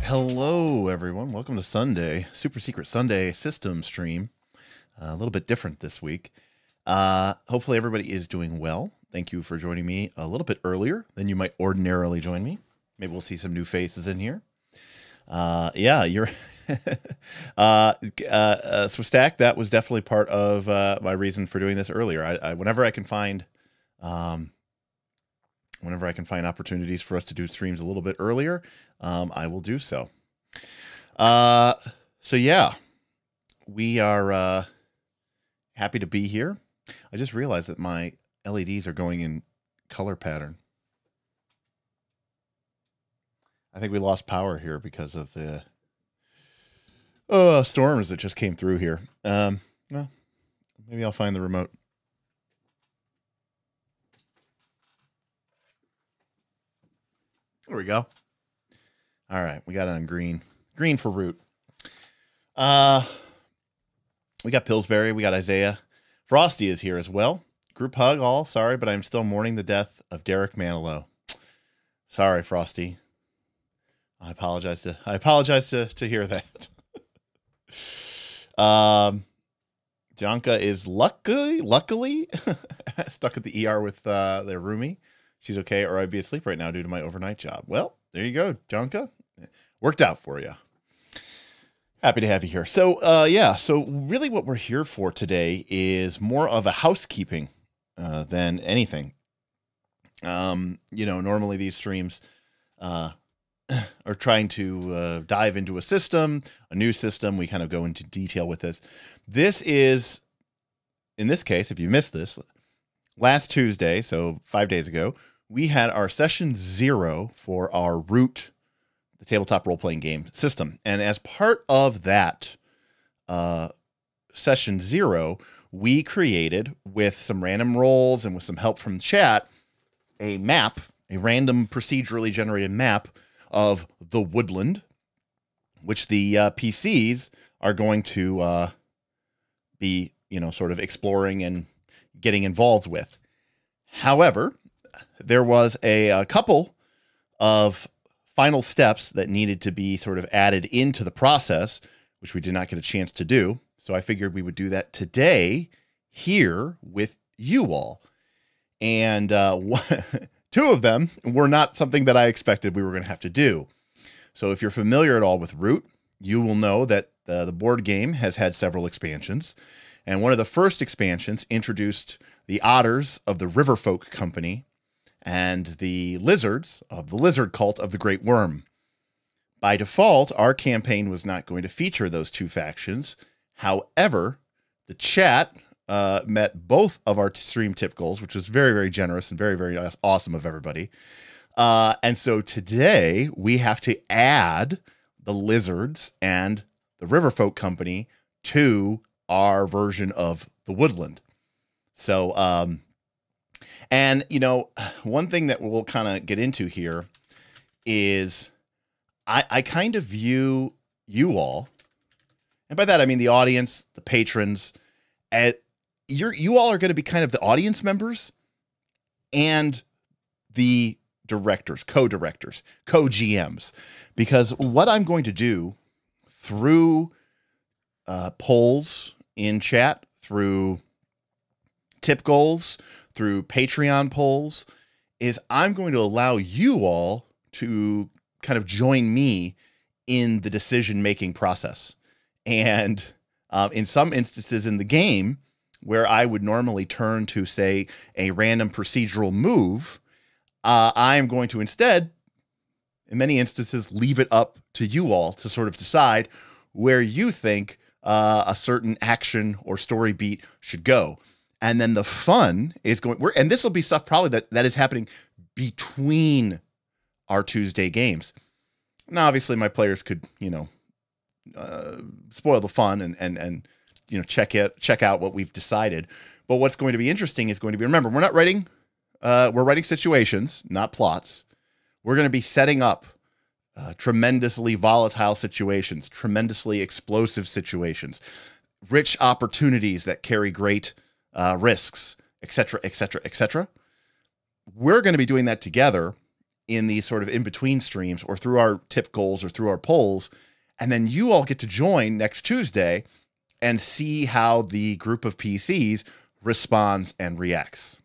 Hello, everyone. Welcome to Sunday, Super Secret Sunday system stream. A little bit different this week. Hopefully everybody is doing well. Thank you for joining me a little bit earlier than you might ordinarily join me. Maybe we'll see some new faces in here. Yeah, you're Swistack, that was definitely part of my reason for doing this earlier. Whenever I can find opportunities for us to do streams a little bit earlier, I will do so. So yeah, we are happy to be here. I just realized that my LEDs are going in color pattern. I think we lost power here because of the storms that just came through here. Well, maybe I'll find the remote. There we go. All right, we got it on green. Green for root. We got Pillsbury, we got Isaiah. Frosty is here as well. Group hug all. Sorry, but I'm still mourning the death of Derek Manilow. Sorry, Frosty. I apologize to hear that. Janka is luckily stuck at the ER with their roomie. She's okay, or I'd be asleep right now due to my overnight job. Well, there you go, Janka. Worked out for you. Happy to have you here. So, yeah, so really what we're here for today is more of a housekeeping than anything. You know, normally these streams are trying to dive into a system, a new system. We kind of go into detail with this. This is, in this case, if you missed this, last Tuesday, so 5 days ago, we had our session 0 for our Root, the tabletop role-playing game system. And as part of that session 0, we created, with some random rolls and with some help from chat, a map, a random procedurally generated map of the Woodland, which the PCs are going to be, you know, sort of exploring and getting involved with. However, there was a couple of final steps that needed to be sort of added into the process, which we did not get a chance to do. So I figured we would do that today here with you all. And two of them were not something that I expected we were going to have to do. So if you're familiar at all with Root, you will know that the board game has had several expansions. And one of the first expansions introduced the otters of the Riverfolk Company and the lizards of the lizard cult of the Great Worm. By default, our campaign was not going to feature those two factions. However, the chat met both of our stream tip goals, which was very, very generous and very, very awesome of everybody. And so today we have to add the lizards and the Riverfolk Company to our version of the Woodland. So, and, you know, one thing that we'll kind of get into here is I kind of view you all, and by that I mean the audience, the patrons, you all are going to be kind of the audience members and the directors, co-directors, co-GMs, because what I'm going to do through polls in chat, through tip goals, through Patreon polls, is I'm going to allow you all to kind of join me in the decision-making process. And in some instances in the game, where I would normally turn to, say, a random procedural move, I'm going to instead, in many instances, leave it up to you all to sort of decide where you think a certain action or story beat should go. And then the fun is going, and this will be stuff probably that is happening between our Tuesday games. Now, obviously, my players could, you know, spoil the fun and you know, check out what we've decided. But what's going to be interesting is going to be, remember, we're not writing, we're writing situations, not plots. We're going to be setting up tremendously volatile situations, tremendously explosive situations, rich opportunities that carry great risks, etc., etc., etc. We're going to be doing that together, in these sort of in-between streams or through our tip goals or through our polls. And then you all get to join next Tuesday and see how the group of PCs responds and reacts.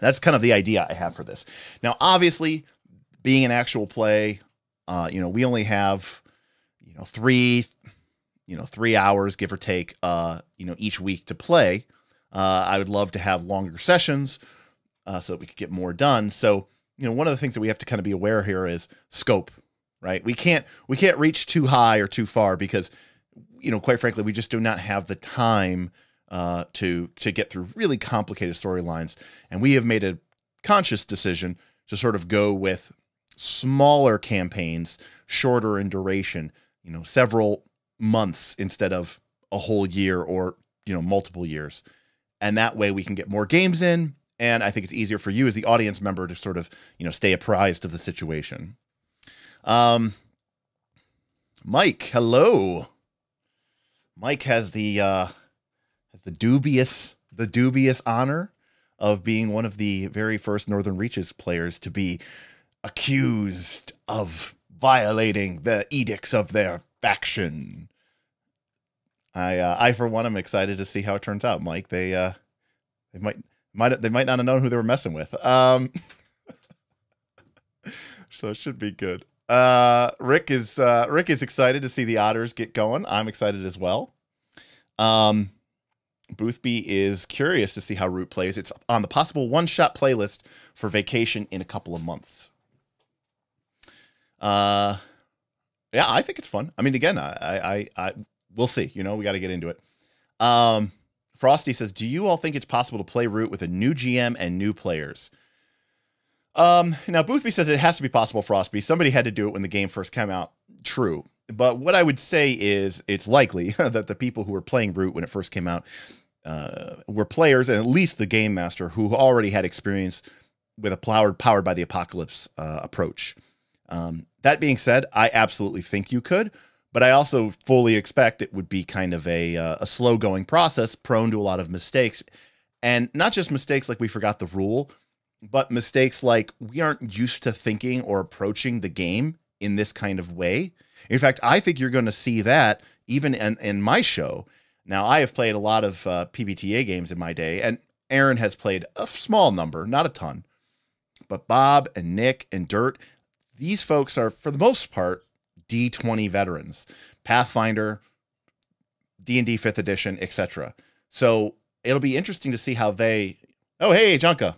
That's kind of the idea I have for this. Now, obviously, being an actual play, we only have, 3 hours, give or take, each week to play. I would love to have longer sessions so that we could get more done. So, one of the things that we have to kind of be aware here is scope, right? We can't reach too high or too far because, quite frankly, we just do not have the time to get through really complicated storylines. And we have made a conscious decision to sort of go with smaller campaigns, shorter in duration, several months instead of a whole year or, multiple years. And that way we can get more games in. And I think it's easier for you as the audience member to sort of, stay apprised of the situation. Mike, hello. Mike has the dubious honor of being one of the very first Northern Reaches players to be accused of violating the edicts of their faction. I for one am excited to see how it turns out, Mike. They might not have known who they were messing with. So it should be good. Rick is excited to see the otters get going. I'm excited as well. Boothby is curious to see how Root plays. It's on the possible one-shot playlist for vacation in a couple of months. Yeah, I think it's fun. I mean, again, we'll see. We got to get into it. Frosty says, do you all think it's possible to play Root with a new GM and new players? Now, Boothby says it has to be possible, Frosty. Somebody had to do it when the game first came out. True. But what I would say is it's likely that the people who were playing Root when it first came out were players, and at least the game master, who already had experience with a powered by the apocalypse approach. That being said, I absolutely think you could, but I also fully expect it would be kind of a slow-going process, prone to a lot of mistakes. And not just mistakes like we forgot the rule, but mistakes like we aren't used to thinking or approaching the game in this kind of way. In fact, I think you're going to see that even in my show. Now, I have played a lot of PbtA games in my day, and Aaron has played a small number, not a ton. But Bob and Nick and Dirt, these folks are, for the most part, D20 veterans. Pathfinder, D&D 5th edition, etc. So it'll be interesting to see how they... Oh, hey, Junka.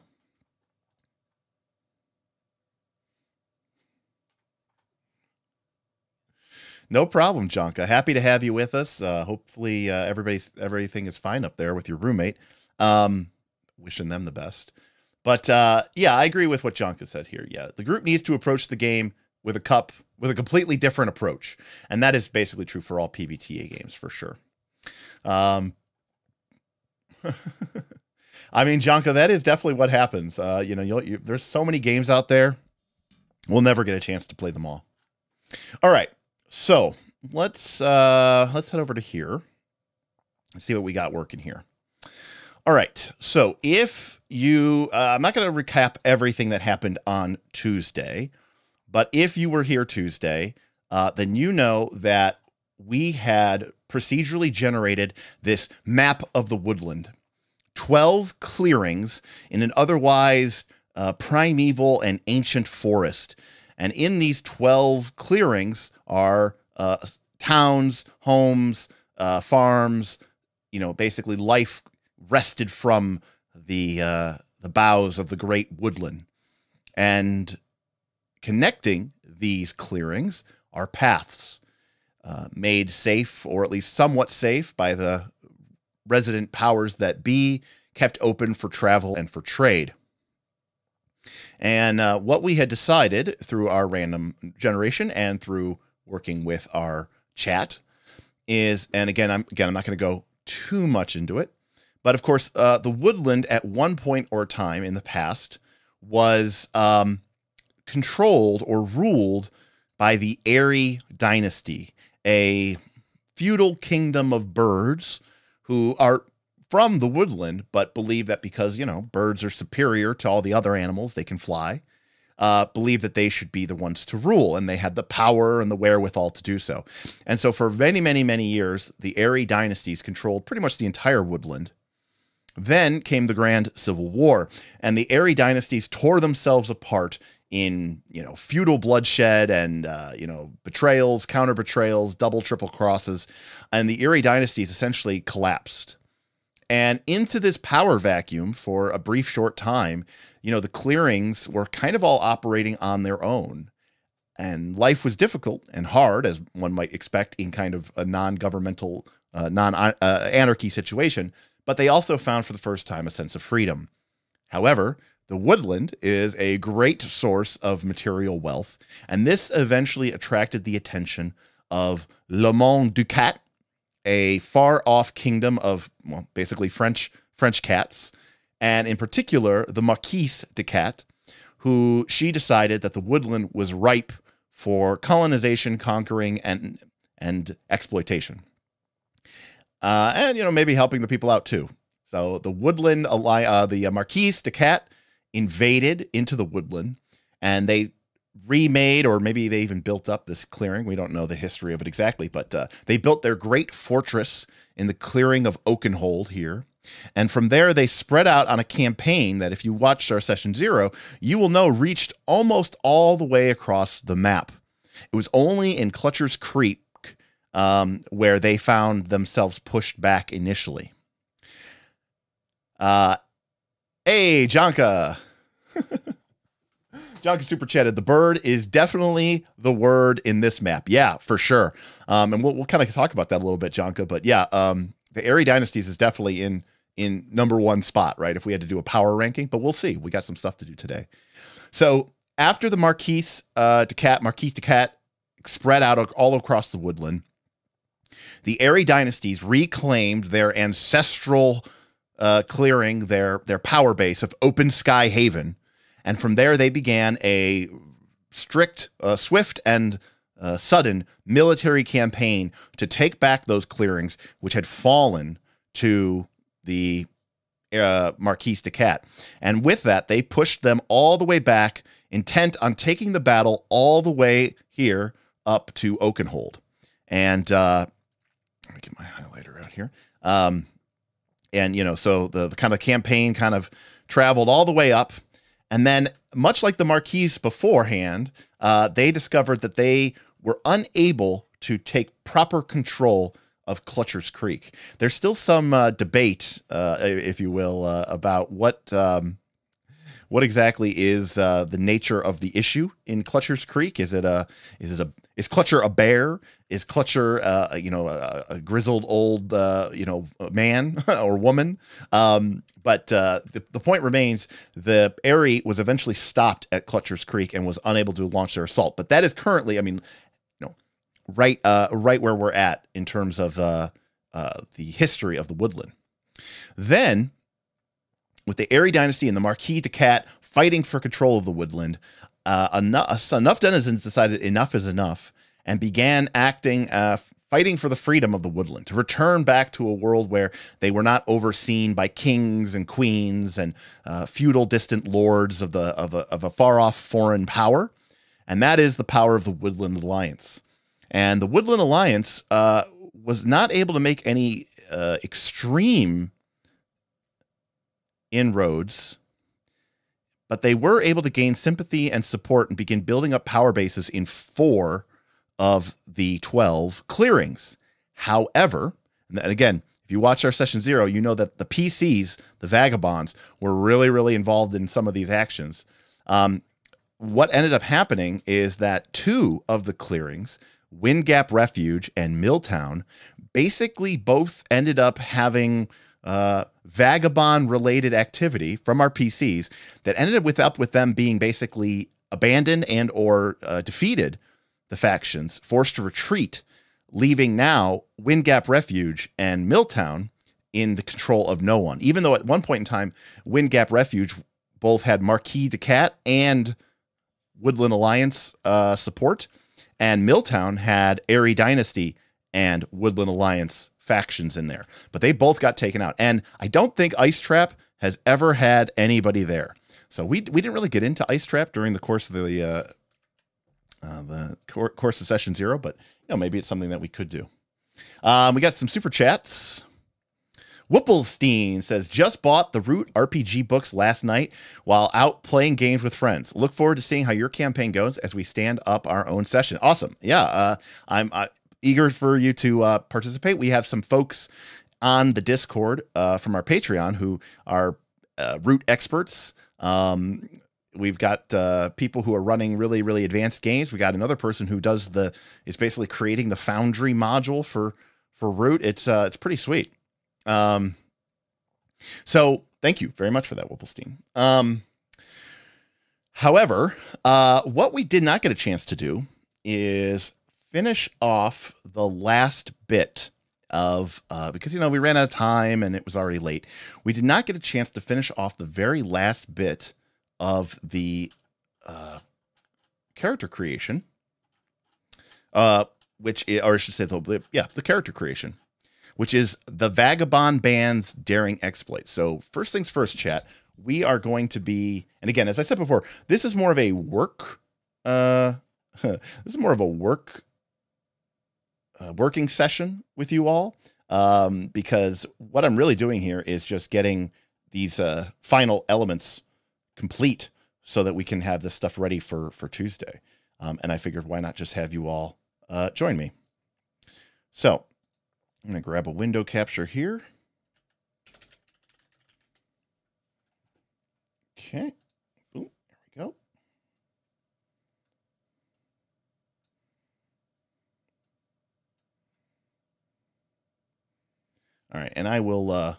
No problem, Junka. Happy to have you with us. Hopefully everything is fine up there with your roommate. Wishing them the best. But yeah, I agree with what Junka said here. Yeah, the group needs to approach the game with a completely different approach. And that is basically true for all PbtA games, for sure. I mean, Junka, that is definitely what happens. There's so many games out there. We'll never get a chance to play them all. All right. So let's head over to here and see what we got working here. All right. So if you, I'm not going to recap everything that happened on Tuesday, but if you were here Tuesday, then you know that we had procedurally generated this map of the Woodland, 12 clearings in an otherwise primeval and ancient forest. And in these 12 clearings are towns, homes, farms, basically life wrested from the boughs of the great woodland. And connecting these clearings are paths made safe, or at least somewhat safe, by the resident powers that be, kept open for travel and for trade. And what we had decided through our random generation and through working with our chat is, and again, I'm not going to go too much into it, but of course, the Woodland at one point or time in the past was controlled or ruled by the Eyrie dynasty, a feudal kingdom of birds who are from the Woodland, but believe that because, birds are superior to all the other animals, they can fly. believed that they should be the ones to rule, and they had the power and the wherewithal to do so. And so for many, many, many years, the Eyrie dynasties controlled pretty much the entire Woodland. Then came the Grand Civil War, and the Eyrie dynasties tore themselves apart in, feudal bloodshed and, betrayals, counter betrayals, double, triple crosses, and the Eyrie dynasties essentially collapsed. And into this power vacuum for a brief, short time, the clearings were kind of all operating on their own. And life was difficult and hard, as one might expect in kind of a non-governmental, non-anarchy situation. But they also found for the first time a sense of freedom. However, the Woodland is a great source of material wealth, and this eventually attracted the attention of Le Monde du Cat, a far-off kingdom of, well, basically French cats, and in particular, the Marquise de Cat, who she decided that the Woodland was ripe for colonization, conquering, and exploitation. And, maybe helping the people out too. So the Woodland, the Marquise de Cat invaded into the Woodland, and they remade, or maybe they even built up this clearing. We don't know the history of it exactly, but they built their great fortress in the clearing of Oakenhold here. And from there, they spread out on a campaign that, if you watched our session 0, you will know reached almost all the way across the map. It was only in Clutcher's Creek where they found themselves pushed back initially. Hey, Jonka. Jonka super chatted. The bird is definitely the word in this map. Yeah, for sure. And we'll kind of talk about that a little bit, Jonka. But yeah, the Eyrie dynasties is definitely in #1 spot, right? If we had to do a power ranking, but we'll see. We got some stuff to do today. So after the Marquise de Cat spread out all across the Woodland, the Eyrie dynasties reclaimed their ancestral clearing, their power base of Open Sky Haven. And from there, they began a strict, swift, and sudden military campaign to take back those clearings, which had fallen to the Marquise de Cat. And with that, they pushed them all the way back, intent on taking the battle all the way here up to Oakenhold. And let me get my highlighter out here. And, so the kind of campaign kind of traveled all the way up. And then, much like the Marquise beforehand, they discovered that they were unable to take proper control of Clutcher's Creek. There's still some debate, if you will, about what exactly is the nature of the issue in Clutcher's Creek. Is Clutcher a bear? Is Clutcher, a grizzled old, man or woman? But the point remains, the Eyrie was eventually stopped at Clutcher's Creek and was unable to launch their assault. But that is currently, right where we're at in terms of the history of the Woodland. Then, with the Eyrie dynasty and the Marquis de Cat fighting for control of the Woodland, enough denizens decided enough is enough and began fighting for the freedom of the Woodland, to return back to a world where they were not overseen by kings and queens and feudal distant lords of a far-off foreign power. And that is the power of the Woodland Alliance. And the Woodland Alliance was not able to make any extreme inroads, but they were able to gain sympathy and support and begin building up power bases in 4 of the 12 clearings. However, and again, if you watch our session 0, you know that the PCs, the Vagabonds, were really, really involved in some of these actions. What ended up happening is that 2 of the clearings, Wind Gap Refuge and Milltown, basically both ended up having vagabond-related activity from our PCs that ended up with them being basically abandoned and or defeated the factions, forced to retreat, leaving now Wind Gap Refuge and Milltown in the control of no one. Even though at one point in time, Wind Gap Refuge both had Marquis de Cat and Woodland Alliance support, and Milltown had Eyrie Dynasty and Woodland Alliance factions in there. But they both got taken out. And I don't think Ice Trap has ever had anybody there. So we didn't really get into Ice Trap during the course of the course of session 0, but maybe it's something that we could do. We got some super chats. Whipplestein says, just bought the Root RPG books last night while out playing games with friends. Look forward to seeing how your campaign goes as we stand up our own session. Awesome. Yeah, I'm eager for you to participate. We have some folks on the Discord from our Patreon who are Root experts. We've got people who are running really, really advanced games. We got another person who is basically creating the Foundry module for Root. It's pretty sweet. So thank you very much for that, Whipplestein. However, what we did not get a chance to do is finish off the last bit of, because, we ran out of time and it was already late. We did not get a chance to finish off the very last bit of the, character creation, which is, or I should say the character creation, which is the Vagabond Band's daring exploits. So first things first, chat, we are going to be, and again, as I said before, this is more of a work, working session with you all, because what I'm really doing here is just getting these final elements complete so that we can have this stuff ready for Tuesday. And I figured, why not just have you all join me? So I'm going to grab a window capture here. Okay. Boom. There we go. All right. And I will,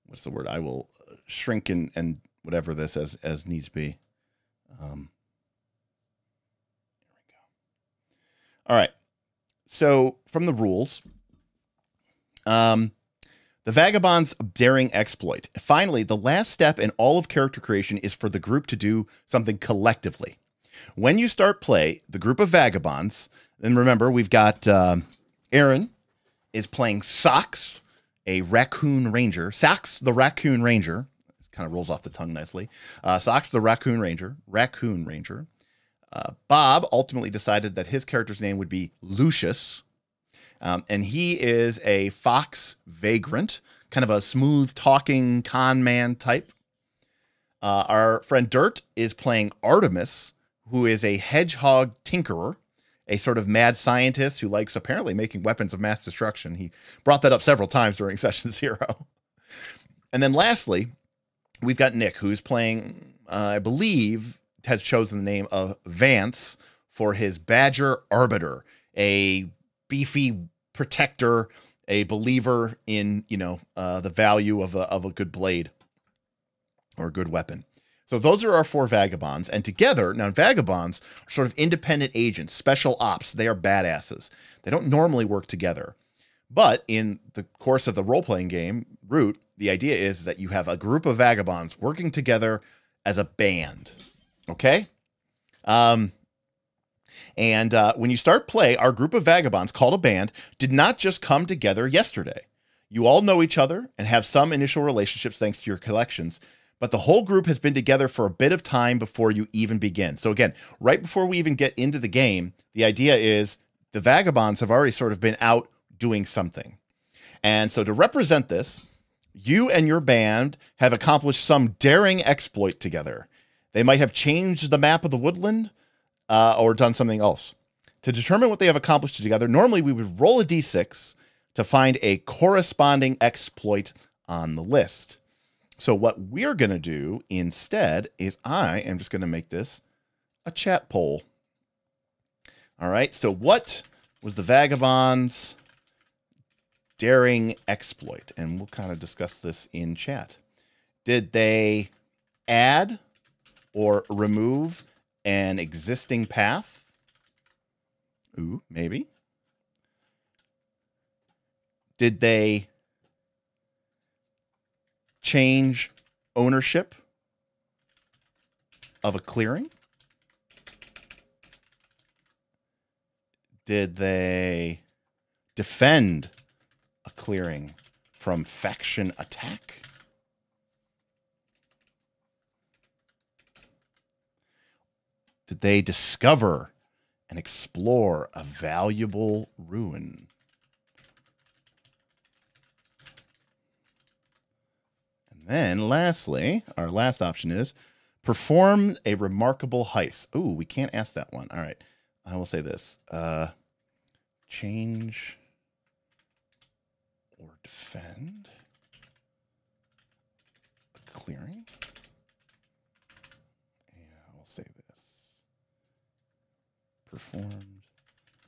what's the word? I will shrink and whatever this as needs be. There we go. All right. So from the rules, the Vagabond's daring exploit. Finally, the last step in all of character creation is for the group to do something collectively. When you start play, the group of Vagabonds, and remember, we've got Aaron is playing Socks, a raccoon ranger. Socks, the raccoon ranger. Kind of rolls off the tongue nicely. Socks, the raccoon ranger. Bob ultimately decided that his character's name would be Lucius, and he is a fox vagrant, kind of a smooth-talking con man type. Our friend Dirt is playing Artemis, who is a hedgehog tinkerer, a sort of mad scientist who likes apparently making weapons of mass destruction. He brought that up several times during session 0. And then lastly, we've got Nick, who's playing, I believe, has chosen the name of Vance for his Badger Arbiter, a beefy protector, a believer in, the value of a good blade or a good weapon. So those are our 4 Vagabonds. And together, now Vagabonds are sort of independent agents, special ops. They are badasses. They don't normally work together. But in the course of the role-playing game, Root, the idea is that you have a group of Vagabonds working together as a band. Okay? When you start play, our group of Vagabonds, called a band, did not just come together yesterday. You all know each other and have some initial relationships thanks to your collections, but the whole group has been together for a bit of time before you even begin. So again, right before we even get into the game, the idea is the Vagabonds have already sort of been out doing something. And so to represent this, you and your band have accomplished some daring exploit together. They might have changed the map of the Woodland or done something else. To determine what they have accomplished together, normally we would roll a d6 to find a corresponding exploit on the list. So what we're going to do instead is I am just going to make this a chat poll. All right, so what was the Vagabonds' daring exploit? And we'll kind of discuss this in chat. Did they add or remove an existing path? Ooh, maybe. Did they change ownership of a clearing? Did they defend a clearing from faction attack? did they discover and explore a valuable ruin? And then lastly, our last option is perform a remarkable heist. Ooh, we can't ask that one. All right. I will say this. Change or defend the clearing. Yeah, I'll say this. Performed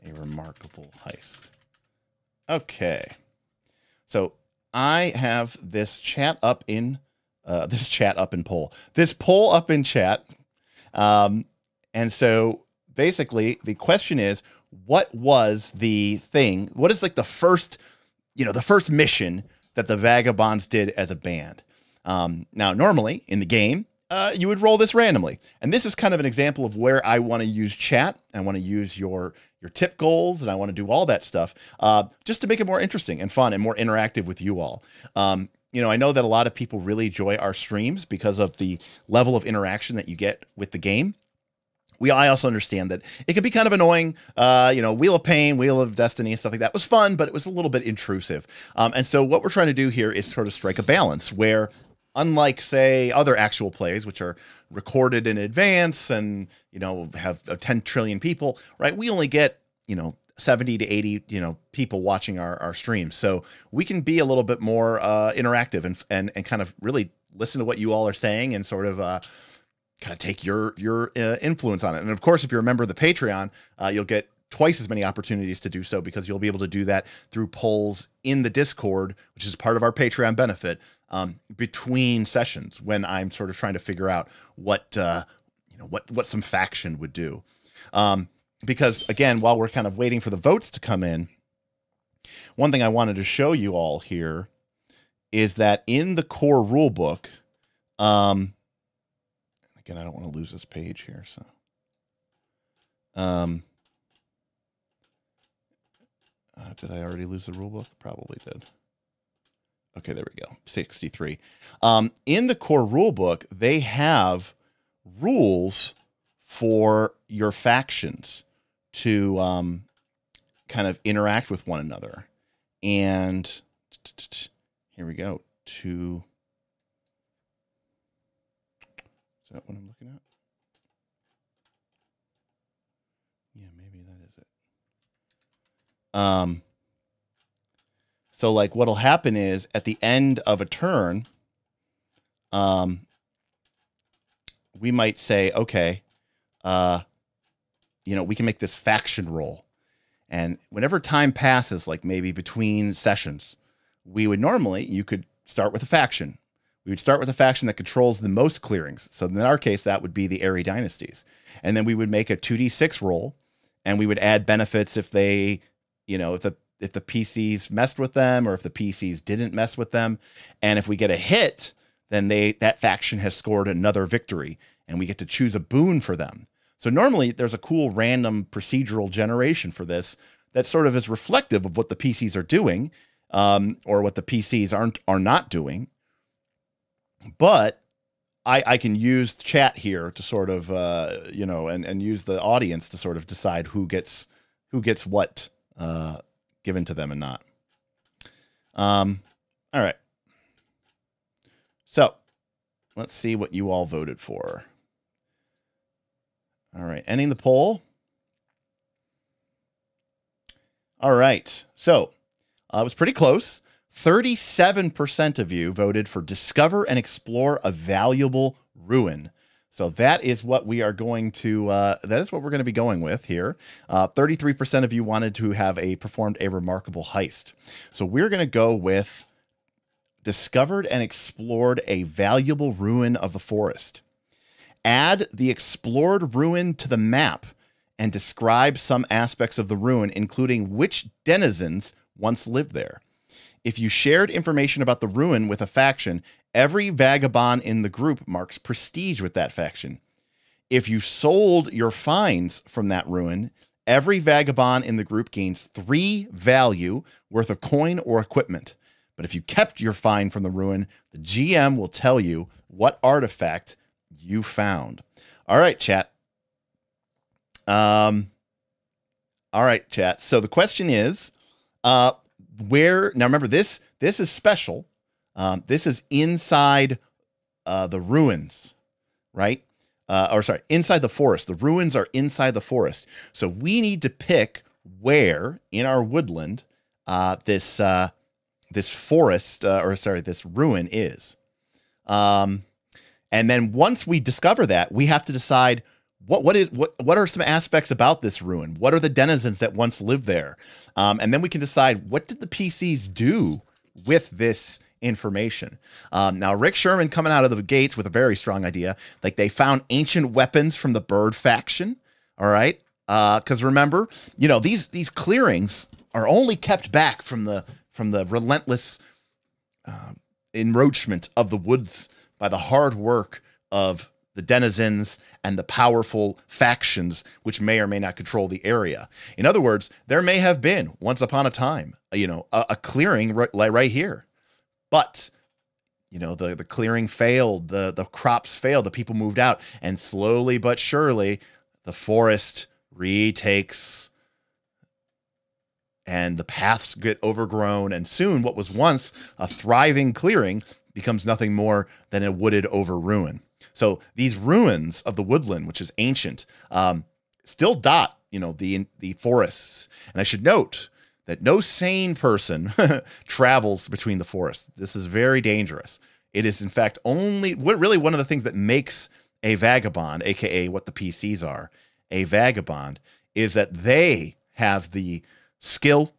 a remarkable heist. Okay. So I have this chat up in poll. This poll up in chat. And so basically the question is, what was the thing? What is like the first mission that the Vagabonds did as a band? Now, normally in the game, you would roll this randomly. And this is kind of an example of where I want to use chat. I want to use your tip goals, and I want to do all that stuff just to make it more interesting and fun and more interactive with you all. I know that a lot of people really enjoy our streams because of the level of interaction that you get with the game. I also understand that it can be kind of annoying. Wheel of Pain, Wheel of Destiny, and stuff like that was fun, but it was a little bit intrusive. And so what we're trying to do here is sort of strike a balance where, unlike, say, other actual plays, which are recorded in advance and, have 10 trillion people, right? We only get, 70 to 80, people watching our streams. So we can be a little bit more interactive and kind of really listen to what you all are saying and sort of kind of take your influence on it. And of course, if you're a member of the Patreon, you'll get twice as many opportunities to do so, because you'll be able to do that through polls in the Discord, which is part of our Patreon benefit, between sessions when I'm sort of trying to figure out what some faction would do. Because again, while we're kind of waiting for the votes to come in, one thing I wanted to show you all here is that in the core rule book, again, I don't want to lose this page here. So, did I already lose the rule book? Probably did. Okay, there we go. 63. In the core rule book, they have rules for your factions to kind of interact with one another. And here we go. Is that what I'm looking at? Yeah, maybe that is it. So like what'll happen is at the end of a turn, we might say, okay, we can make this faction roll. And whenever time passes, like maybe between sessions, you could start with a faction. We would start with a faction that controls the most clearings. So in our case, that would be the Airy Dynasties. And then we would make a 2d6 roll, and we would add benefits if they, if the PCs messed with them or if the PCs didn't mess with them. And if we get a hit, then that faction has scored another victory, and we get to choose a boon for them. So normally there's a cool random procedural generation for this that sort of is reflective of what the PCs are doing, or what the PCs are not doing. But I can use chat here to sort of, and use the audience to sort of decide who gets what given to them and not. All right. So let's see what you all voted for. All right, ending the poll. All right, so it was pretty close. 37% of you voted for discover and explore a valuable ruin. So that is what we are going to, that is what we're going to be going with here. 33% of you wanted to have performed a remarkable heist. So we're going to go with discovered and explored a valuable ruin of the forest. Add the explored ruin to the map and describe some aspects of the ruin, including which denizens once lived there. If you shared information about the ruin with a faction, every vagabond in the group marks prestige with that faction. If you sold your finds from that ruin, every vagabond in the group gains 3 value worth of coin or equipment. But if you kept your find from the ruin, the GM will tell you what artifact you found. All right, chat. All right, chat. So the question is, where, now remember this is special. This is inside the ruins, right? Or sorry, inside the forest. The ruins are inside the forest. So we need to pick where in our woodland this forest, or sorry, this ruin is. And then once we discover that, we have to decide what are some aspects about this ruin? What are the denizens that once lived there? And then we can decide, what did the PCs do with this information? Now, Rick Sherman coming out of the gates with a very strong idea. Like, they found ancient weapons from the bird faction. All right. Because remember, you know, these clearings are only kept back from the relentless encroachment of the woods by the hard work of the denizens and the powerful factions, which may or may not control the area. In other words, there may have been, once upon a time, you know, a clearing right here. But, you know, the clearing failed, the crops failed, the people moved out, and slowly but surely, the forest retakes, and the paths get overgrown, and soon what was once a thriving clearing becomes nothing more than a wooded over ruin. So these ruins of the woodland, which is ancient, still dot, you know, the forests. And I should note that no sane person travels between the forests. This is very dangerous. It is, in fact, really one of the things that makes a vagabond, aka what the PCs are, a vagabond, is that they have the skill,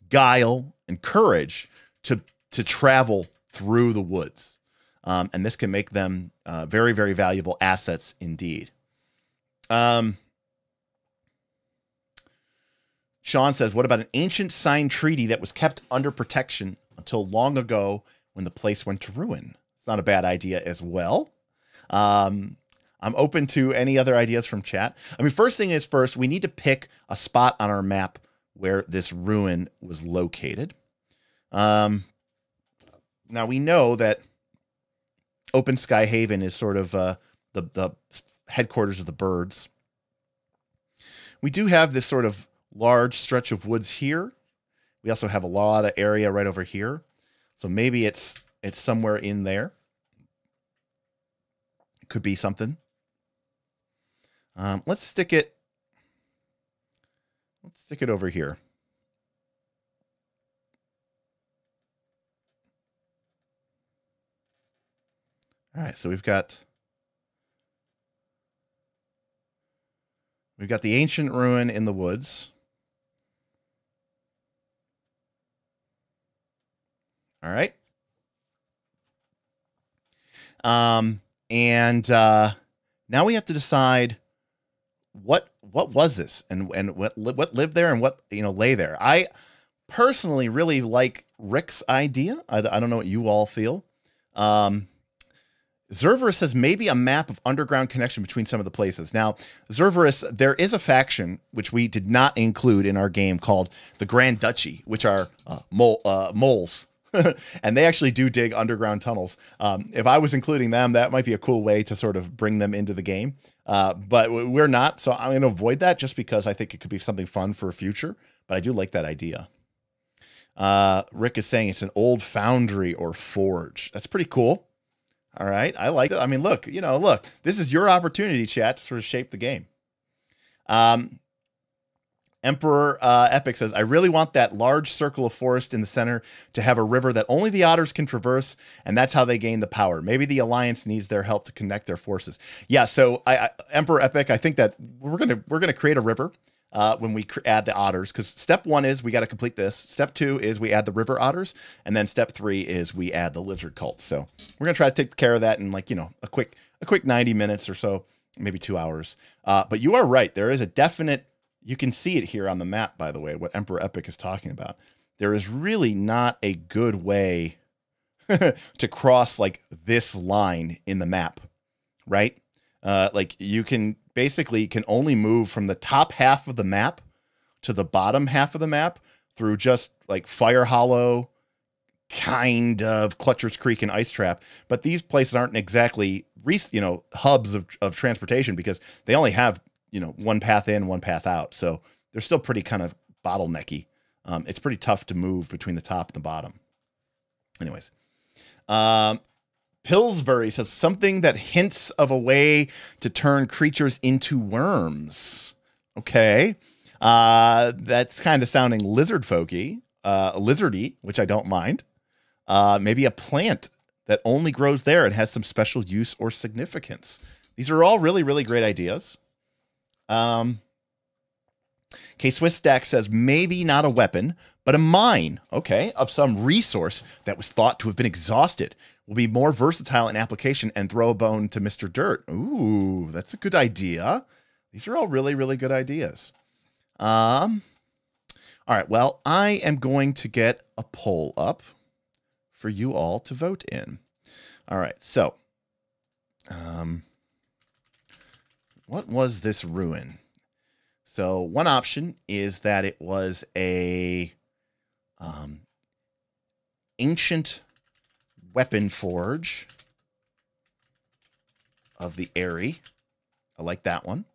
guile, and courage to travel through the woods. And this can make them very, very valuable assets indeed. Sean says, what about an ancient signed treaty that was kept under protection until long ago when the place went to ruin? It's not a bad idea as well. I'm open to any other ideas from chat. I mean, first thing is first, we need to pick a spot on our map where this ruin was located. Now we know that Open Sky Haven is sort of the headquarters of the birds. We do have this sort of large stretch of woods here. We also have a lot of area right over here. So maybe it's somewhere in there. It could be something. Let's stick it over here. All right, so we've got the ancient ruin in the woods. All right. Now we have to decide what was this and what lived there and what, you know, lay there. I personally really like Rick's idea. I don't know what you all feel. Zerverus says maybe a map of underground connection between some of the places. Now, Zerverus, there is a faction which we did not include in our game called the Grand Duchy, which are moles. And they actually do dig underground tunnels. If I was including them, that might be a cool way to sort of bring them into the game. But we're not, so I'm going to avoid that just because I think it could be something fun for a future. But I do like that idea. Rick is saying it's an old foundry or forge. That's pretty cool. All right, I like it. I mean, look, this is your opportunity, chat, to sort of shape the game. Emperor Epic says, I really want that large circle of forest in the center to have a river that only the otters can traverse, and that's how they gain the power. Maybe the Alliance needs their help to connect their forces. Yeah, so Emperor Epic, I think that we're gonna create a river when we add the otters, because step 1 is we got to complete this. Step 2 is we add the river otters, and then step 3 is we add the lizard cult. So we're gonna try to take care of that in, like, you know, a quick 90 minutes or so, maybe 2 hours. But you are right. There is a definite. You can see it here on the map, by the way, what Emperor Epic is talking about. There is really not a good way to cross like this line in the map, right? Like you can only move from the top half of the map to the bottom half of the map through just like Fire Hollow, kind of Clutcher's Creek and Ice Trap. But these places aren't exactly, you know, hubs of transportation because they only have you know, one path in, one path out. So they're still pretty kind of bottlenecky. It's pretty tough to move between the top and the bottom. Anyways, Pillsbury says something that hints of a way to turn creatures into worms. Okay. That's kind of sounding lizard folky, lizardy, which I don't mind. Maybe a plant that only grows there and has some special use or significance. These are all really, really great ideas. K-Swiss Stack says maybe not a weapon, but a mine, okay, of some resource that was thought to have been exhausted. Will be more versatile in application and throw a bone to Mr. Dirt. Ooh, that's a good idea. These are all really, really good ideas. All right, well, I am going to get a poll up for you all to vote in. All right, so what was this ruin? So one option is that it was a ancient weapon forge of the Eyrie. I like that one.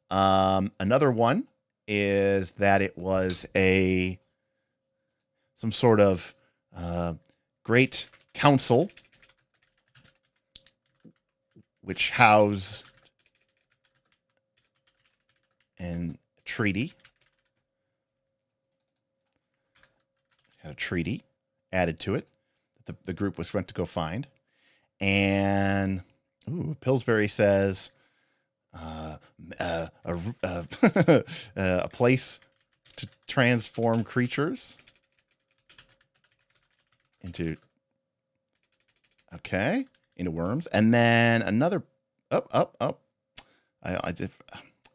Another one is that it was some sort of great council which housed a treaty. Had a treaty added to it that the group was went to go find. And Pillsbury says a place to transform creatures into worms. And then another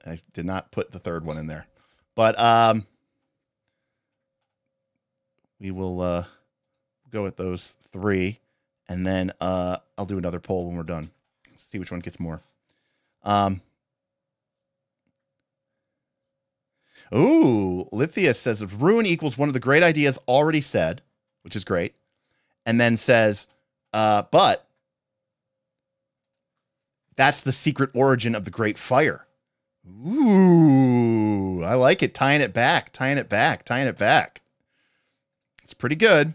I did not put the third one in there, but we will go with those three, and then I'll do another poll when we're done. See which one gets more. Lithia says if ruin equals one of the great ideas already said, which is great, and then says, but that's the secret origin of the Great Fire. Ooh, I like it. Tying it back. It's pretty good.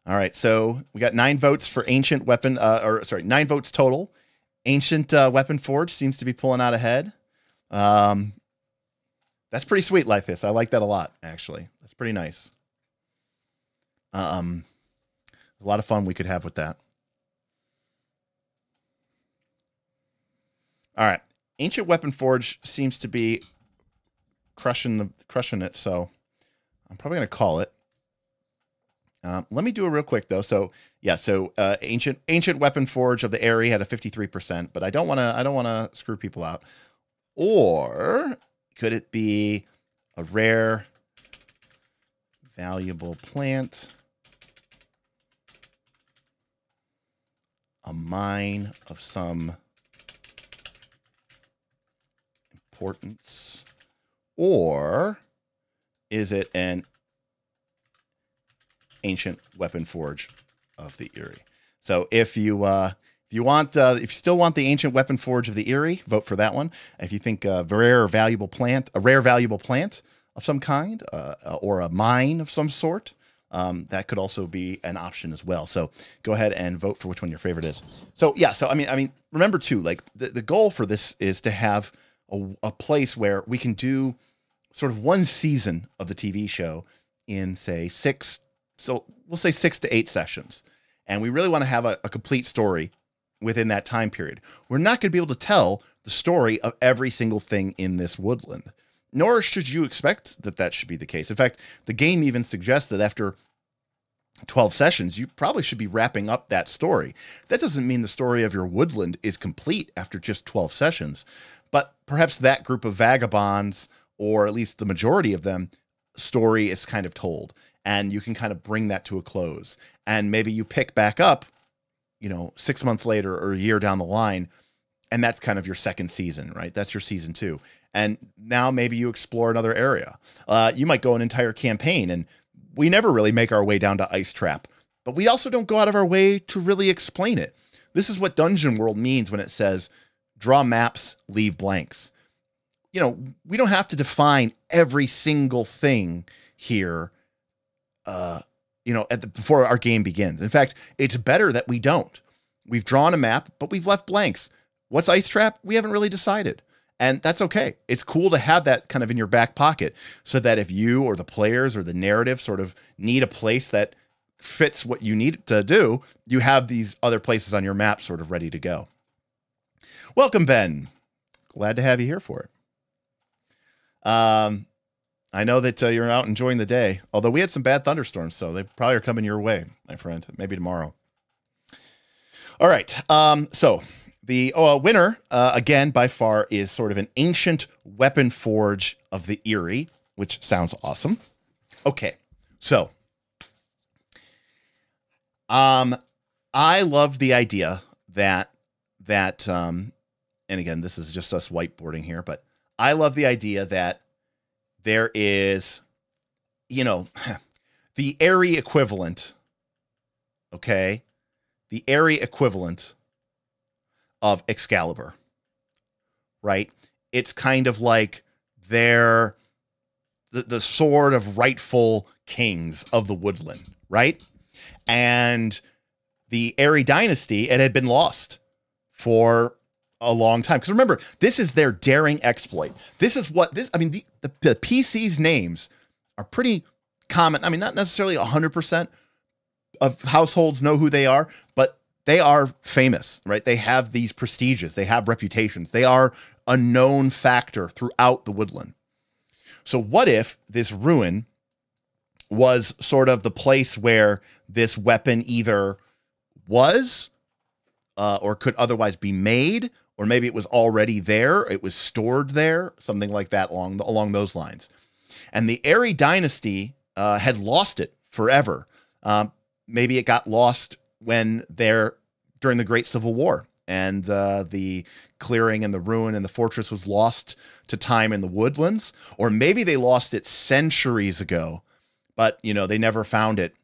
All right, so we got 9 votes for ancient weapon, 9 votes total. Ancient weapon forge seems to be pulling out ahead. That's pretty sweet, like this. I like that a lot, actually. That's pretty nice. A lot of fun we could have with that. All right, ancient weapon forge seems to be crushing it, so I'm probably gonna call it. Let me do it real quick though. So yeah, ancient weapon forge of the Eyrie had a 53%, but I don't want to screw people out. Or could it be a rare, valuable plant, a mine of some importance, or is it an ancient weapon forge of the Eyrie? So if you still want the ancient weapon forge of the Eyrie, vote for that one. If you think a rare valuable plant of some kind, or a mine of some sort, that could also be an option as well. So go ahead and vote for which one your favorite is. So yeah, so I mean, remember too, like the goal for this is to have a place where we can do sort of one season of the TV show in say 6. So we'll say 6 to 8 sessions. And we really want to have a complete story within that time period. We're not going to be able to tell the story of every single thing in this woodland, nor should you expect that should be the case. In fact, the game even suggests that after 12 sessions, you probably should be wrapping up that story. That doesn't mean the story of your woodland is complete after just 12 sessions, but perhaps that group of vagabonds, or at least the majority of them, story is kind of told, and you can kind of bring that to a close. And maybe you pick back up, 6 months later or a year down the line, and that's kind of your second season, right? That's your season 2. And now maybe you explore another area. You might go an entire campaign, and we never really make our way down to Ice Trap, but we also don't go out of our way to really explain it. This is what Dungeon World means when it says draw maps, leave blanks. You know, we don't have to define every single thing here, you know, before our game begins. In fact, it's better that we don't. We've drawn a map, but we've left blanks. What's Ice Trap? We haven't really decided. And that's okay. It's cool to have that kind of in your back pocket so that if you or the players or the narrative sort of need a place that fits what you need to do, you have these other places on your map sort of ready to go. Welcome, Ben. Glad to have you here for it. I know that you're out enjoying the day, although we had some bad thunderstorms, so they probably are coming your way, my friend. Maybe tomorrow. All right. So the winner, again, by far, is sort of an ancient weapon forge of the Eyrie, which sounds awesome. Okay. So I love the idea that and again, this is just us whiteboarding here, but I love the idea that there is, you know, the Eyrie equivalent, okay? The Eyrie equivalent of Excalibur, right? It's kind of like they're the sword of rightful kings of the Woodland, right? And the Eyrie dynasty, it had been lost for a long time. Because remember, this is their daring exploit. This is what this, I mean, the PC's names are pretty common. I mean, not necessarily 100% of households know who they are, but they are famous, right? They have these prestiges. They have reputations. They are a known factor throughout the Woodland. So what if this ruin was sort of the place where this weapon either was or could otherwise be made, or maybe it was already there, it was stored there, something like that along those lines. And the Eyrie dynasty had lost it forever. Maybe it got lost when during the Great Civil War, and the clearing and the ruin and the fortress was lost to time in the woodlands, or maybe they lost it centuries ago, but you know, they never found it.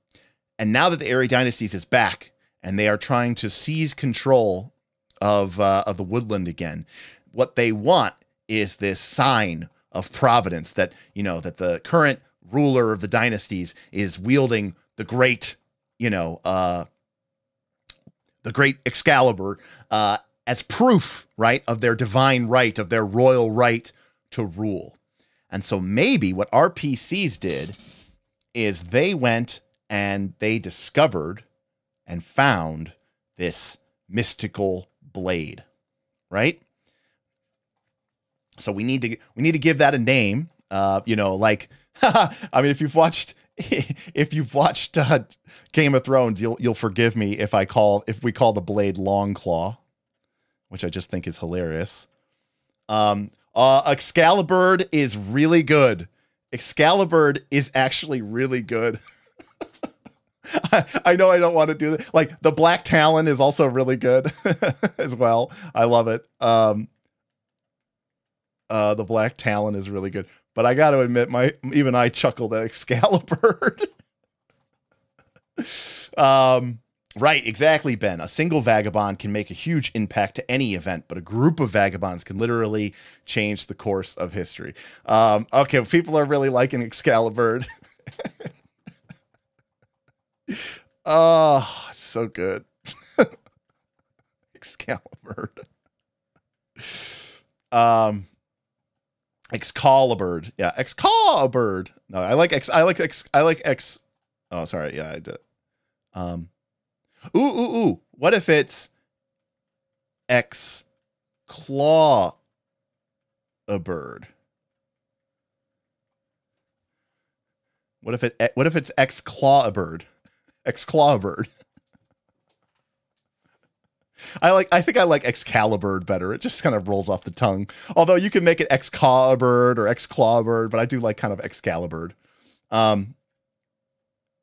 And now that the Eyrie dynasty is back and they are trying to seize control of the Woodland again, what they want is this sign of providence that, you know, that the current ruler of the dynasties is wielding the great, you know, the great Excalibur as proof, right, of their divine right, of their royal right to rule. And so maybe what our PCs did is they went and they discovered and found this mystical blade, right? So we need to give that a name. You know, like I mean, if you've watched Game of Thrones, you'll forgive me if we call the blade Longclaw, which I just think is hilarious. Excalibur is really good. Excalibur is actually really good. I know I don't want to do that. Like the Black Talon is also really good as well. I love it. The Black Talon is really good, but I got to admit, even I chuckled at Excalibur. Right, exactly, Ben. A single vagabond can make a huge impact to any event, but a group of vagabonds can literally change the course of history. Okay, people are really liking Excalibur. Oh, so good. Excalibur. Excalibur. Yeah, Excalibur. No, I like X. Oh, sorry. Yeah, I did it. Ooh. What if it's Exclawbird? What if it's Exclawbird? Exclawbird. I think I like Excalibur better. It just kind of rolls off the tongue. Although you can make it Excalibur or Exclawbird, but I do like kind of Excalibur.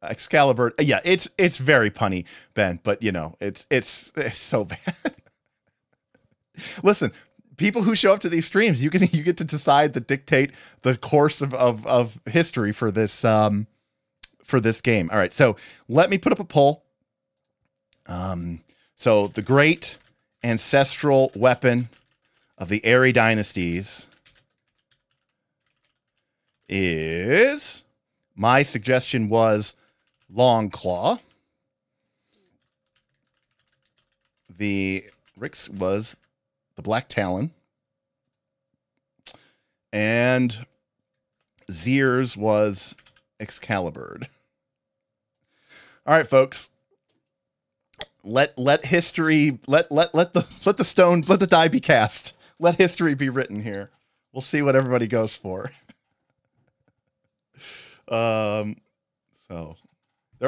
Excalibur. Yeah, it's very punny, Ben, but you know, it's so bad. Listen, people who show up to these streams, you get to decide to dictate the course of history for this game. All right, so let me put up a poll. So the great ancestral weapon of the Airy dynasties is, my suggestion was Longclaw. Rick's was the Black Talon. And Zier's was Excalibur. All right, folks. Let history let the die be cast. Let history be written here. We'll see what everybody goes for. So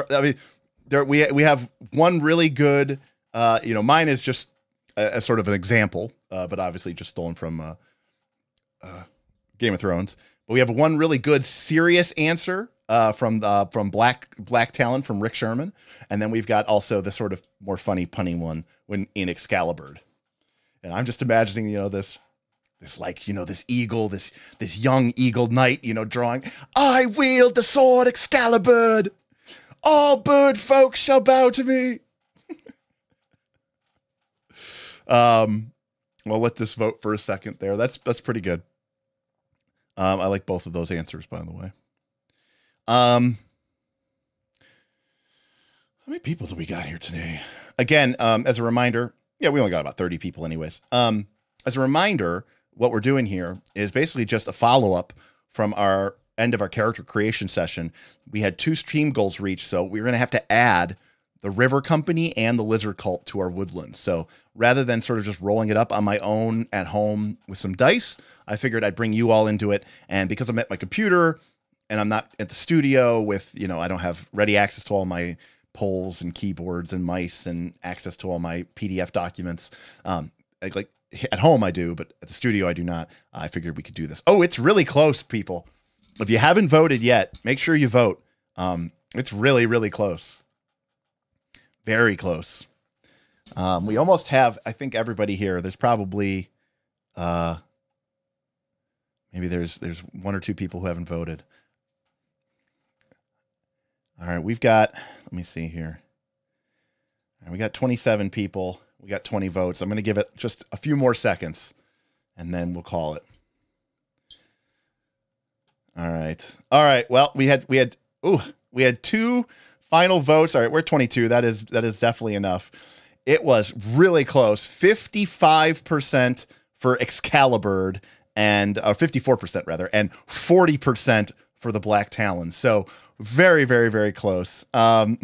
we have one really good. Mine is just a sort of an example, but obviously just stolen from Game of Thrones. But we have one really good serious answer from Black Talon from Rick Sherman, and then we've got also the sort of more funny punny one when in Excalibur. And I'm just imagining, this eagle, this young eagle knight, drawing, I wield the sword Excalibur. All bird folk shall bow to me. We'll let this vote for a second there. That's pretty good. I like both of those answers, by the way. How many people do we got here today? Again, as a reminder, we only got about 30 people anyways. As a reminder, what we're doing here is basically just a follow-up from our end of our character creation session. We had 2 stream goals reached, so we're going to have to add the River Company and the Lizard Cult to our Woodland. So rather than sort of just rolling it up on my own at home with some dice, I figured I'd bring you all into it. And because I'm at my computer and I'm not at the studio with, I don't have ready access to all my polls and keyboards and mice and access to all my PDF documents. Like at home I do, but at the studio I do not. I figured we could do this. Oh, it's really close, people. If you haven't voted yet, make sure you vote. It's really, really close. Very close. We almost have, I think, everybody here. There's probably, maybe there's 1 or 2 people who haven't voted. All right, we've got, let me see here. All right, we got 27 people. We got 20 votes. I'm going to give it just a few more seconds, and then we'll call it. All right. All right. Well, we had 2 final votes. All right, we're 22. That is definitely enough. It was really close. 55% for Excalibur and 54% rather, and 40% for the Black Talon. So very, very, very close. So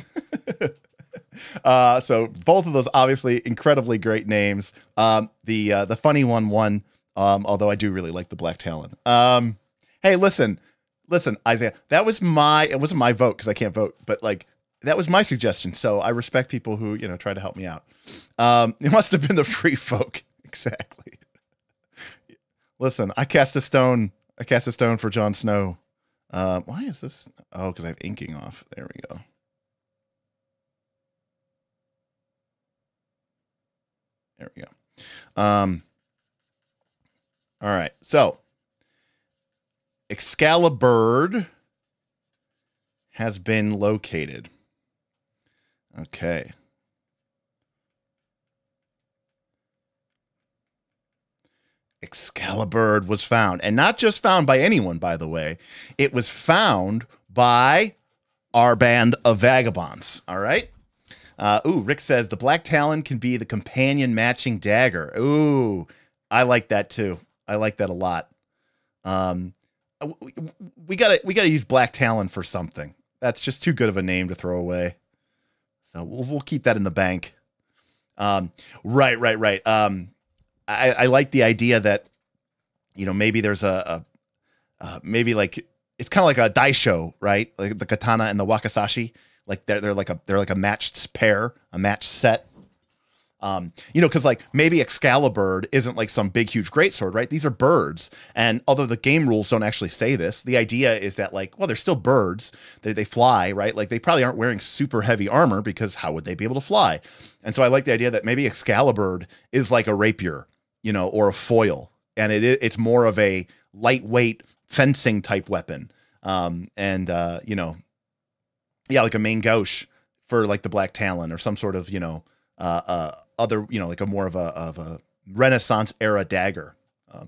both of those obviously incredibly great names. The funny one won, although I do really like the Black Talon. Hey, listen, Isaiah, it wasn't my vote because I can't vote, but like, that was my suggestion. So I respect people who, try to help me out. It must have been the free folk. Exactly. Listen, I cast a stone for Jon Snow. Why is this? Oh, because I have inking off. There we go. There we go. All right. So Excalibur has been located. Okay. Excalibur was found, and not just found by anyone, by the way. It was found by our band of Vagabonds. All right. Rick says the Black Talon can be the companion matching dagger. Ooh, I like that too. I like that a lot. We gotta use Black Talon for something. That's just too good of a name to throw away. So we'll keep that in the bank. Right. I like the idea that, maybe there's maybe like, it's kind of like a daisho, right? Like the katana and the wakizashi, like they're like a matched pair, a matched set. Because like maybe Excalibur isn't like some big, huge greatsword, right? These are birds. And although the game rules don't actually say this, the idea is that like, well, they're still birds. They fly, right? Like they probably aren't wearing super heavy armor because how would they be able to fly? And so I like the idea that maybe Excalibur is like a rapier, or a foil. And it's more of a lightweight fencing type weapon. Yeah, like a main gauche for like the Black Talon or some sort of, other, like a more of a Renaissance era dagger.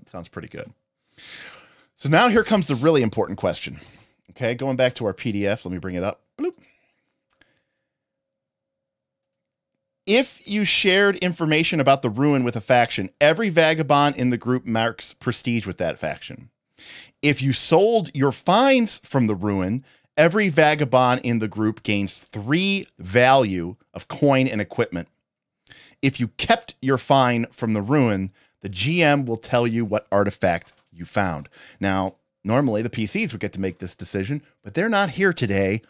Sounds pretty good. So now here comes the really important question. Okay, going back to our PDF, let me bring it up. Bloop. If you shared information about the ruin with a faction, every vagabond in the group marks prestige with that faction. If you sold your finds from the ruin, every vagabond in the group gains 3 value of coin and equipment. If you kept your find from the ruin, the GM will tell you what artifact you found. Now, normally the PCs would get to make this decision, but they're not here today,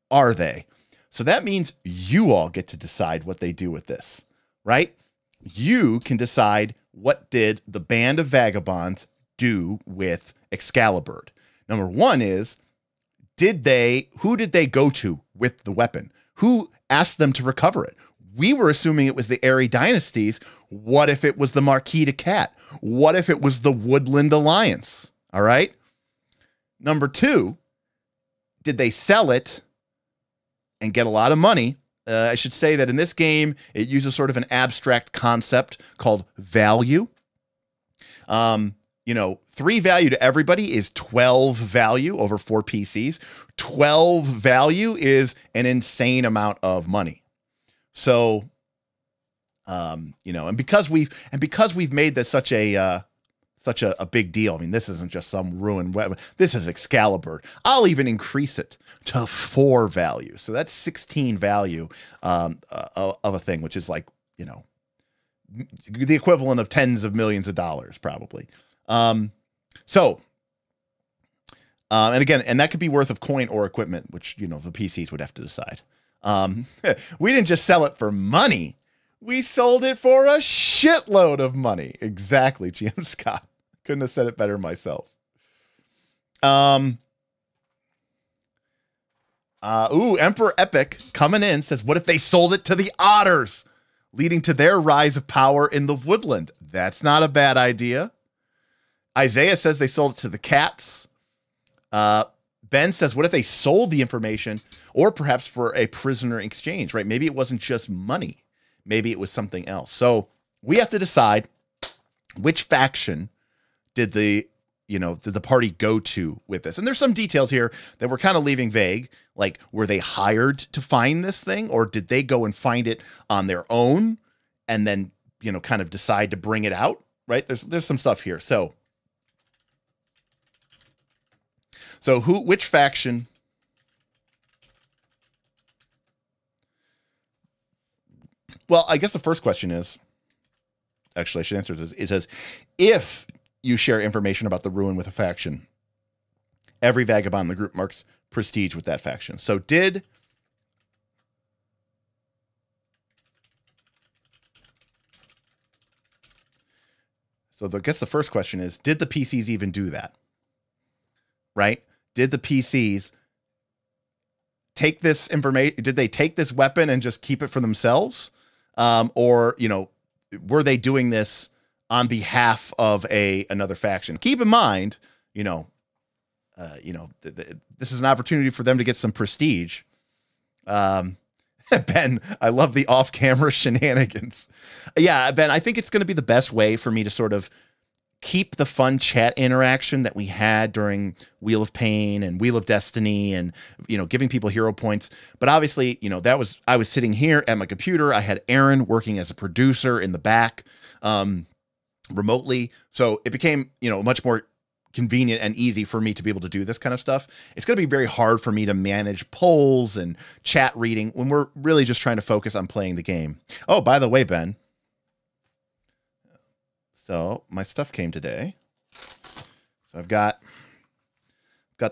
are they? So that means you all get to decide what they do with this, right? You can decide what did the band of vagabonds do with Excalibur. Number one is, who did they go to with the weapon? Who asked them to recover it? We were assuming it was the Airy dynasties. What if it was the Marquis de Cat? What if it was the Woodland Alliance? All right. Number two, did they sell it and get a lot of money? I should say that in this game, it uses sort of an abstract concept called value. You know, 3 value to everybody is 12 value over 4 PCs. 12 value is an insane amount of money. So, you know, and because we've made this such a big deal. I mean, this isn't just some ruined weapon. This is Excalibur. I'll even increase it to 4 value. So that's 16 value of a thing, which is like, you know, the equivalent of tens of millions of dollars, probably. And again, and that could be worth of coin or equipment, which, you know, the PCs would have to decide. We didn't just sell it for money. We sold it for a shitload of money. Exactly, GM Scott. Couldn't have said it better myself. Emperor Epic coming in says, what if they sold it to the Otters, leading to their rise of power in the Woodland? That's not a bad idea. Isaiah says they sold it to the Cats. Ben says, what if they sold the information, or perhaps for a prisoner exchange, right? Maybe it wasn't just money. Maybe it was something else. So we have to decide which faction did the party go to with this? And there's some details here that we're kind of leaving vague. Like, were they hired to find this thing, or did they go and find it on their own and then, you know, kind of decide to bring it out, right? There's some stuff here. So which faction? Well, I guess the first question is, actually, I should answer this. It says, if you share information about the ruin with a faction, every vagabond in the group marks prestige with that faction. So I guess the first question is, did the PCs even do that? Right? Did the PCs take this information? Did they take this weapon and just keep it for themselves? Or, you know, were they doing this on behalf of another faction? Keep in mind, this is an opportunity for them to get some prestige. Ben, I love the off-camera shenanigans. Yeah, Ben, I think it's going to be the best way for me to sort of keep the fun chat interaction that we had during Wheel of Pain and Wheel of Destiny, and, you know, giving people hero points. But obviously, you know, I was sitting here at my computer. I had Aaron working as a producer in the back, remotely. So it became, you know, much more convenient and easy for me to be able to do this kind of stuff. It's going to be very hard for me to manage polls and chat reading when we're really just trying to focus on playing the game. Oh, by the way, Ben, so my stuff came today. So I've got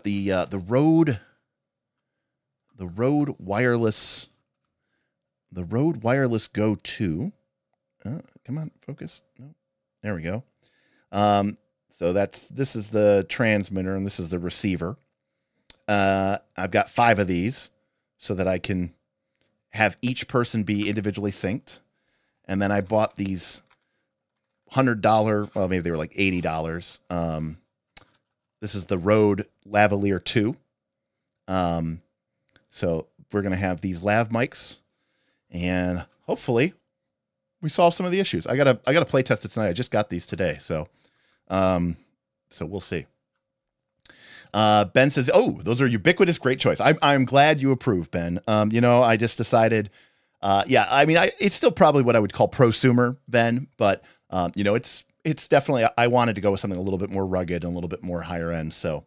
the Rode wireless Go 2. Come on, focus. No, there we go. So this is the transmitter and this is the receiver. I've got 5 of these so that I can have each person be individually synced. And then I bought these $100, well, maybe they were like $80. This is the Rode Lavalier 2. So we're going to have these lav mics, and hopefully we solved some of the issues. I gotta play test it tonight. I just got these today, so we'll see. Ben says, "Oh, those are ubiquitous. Great choice. I'm glad you approve, Ben. You know, I just decided, yeah. I mean, it's still probably what I would call prosumer, Ben, but you know, it's definitely. I wanted to go with something a little bit more rugged and a little bit more higher end. So,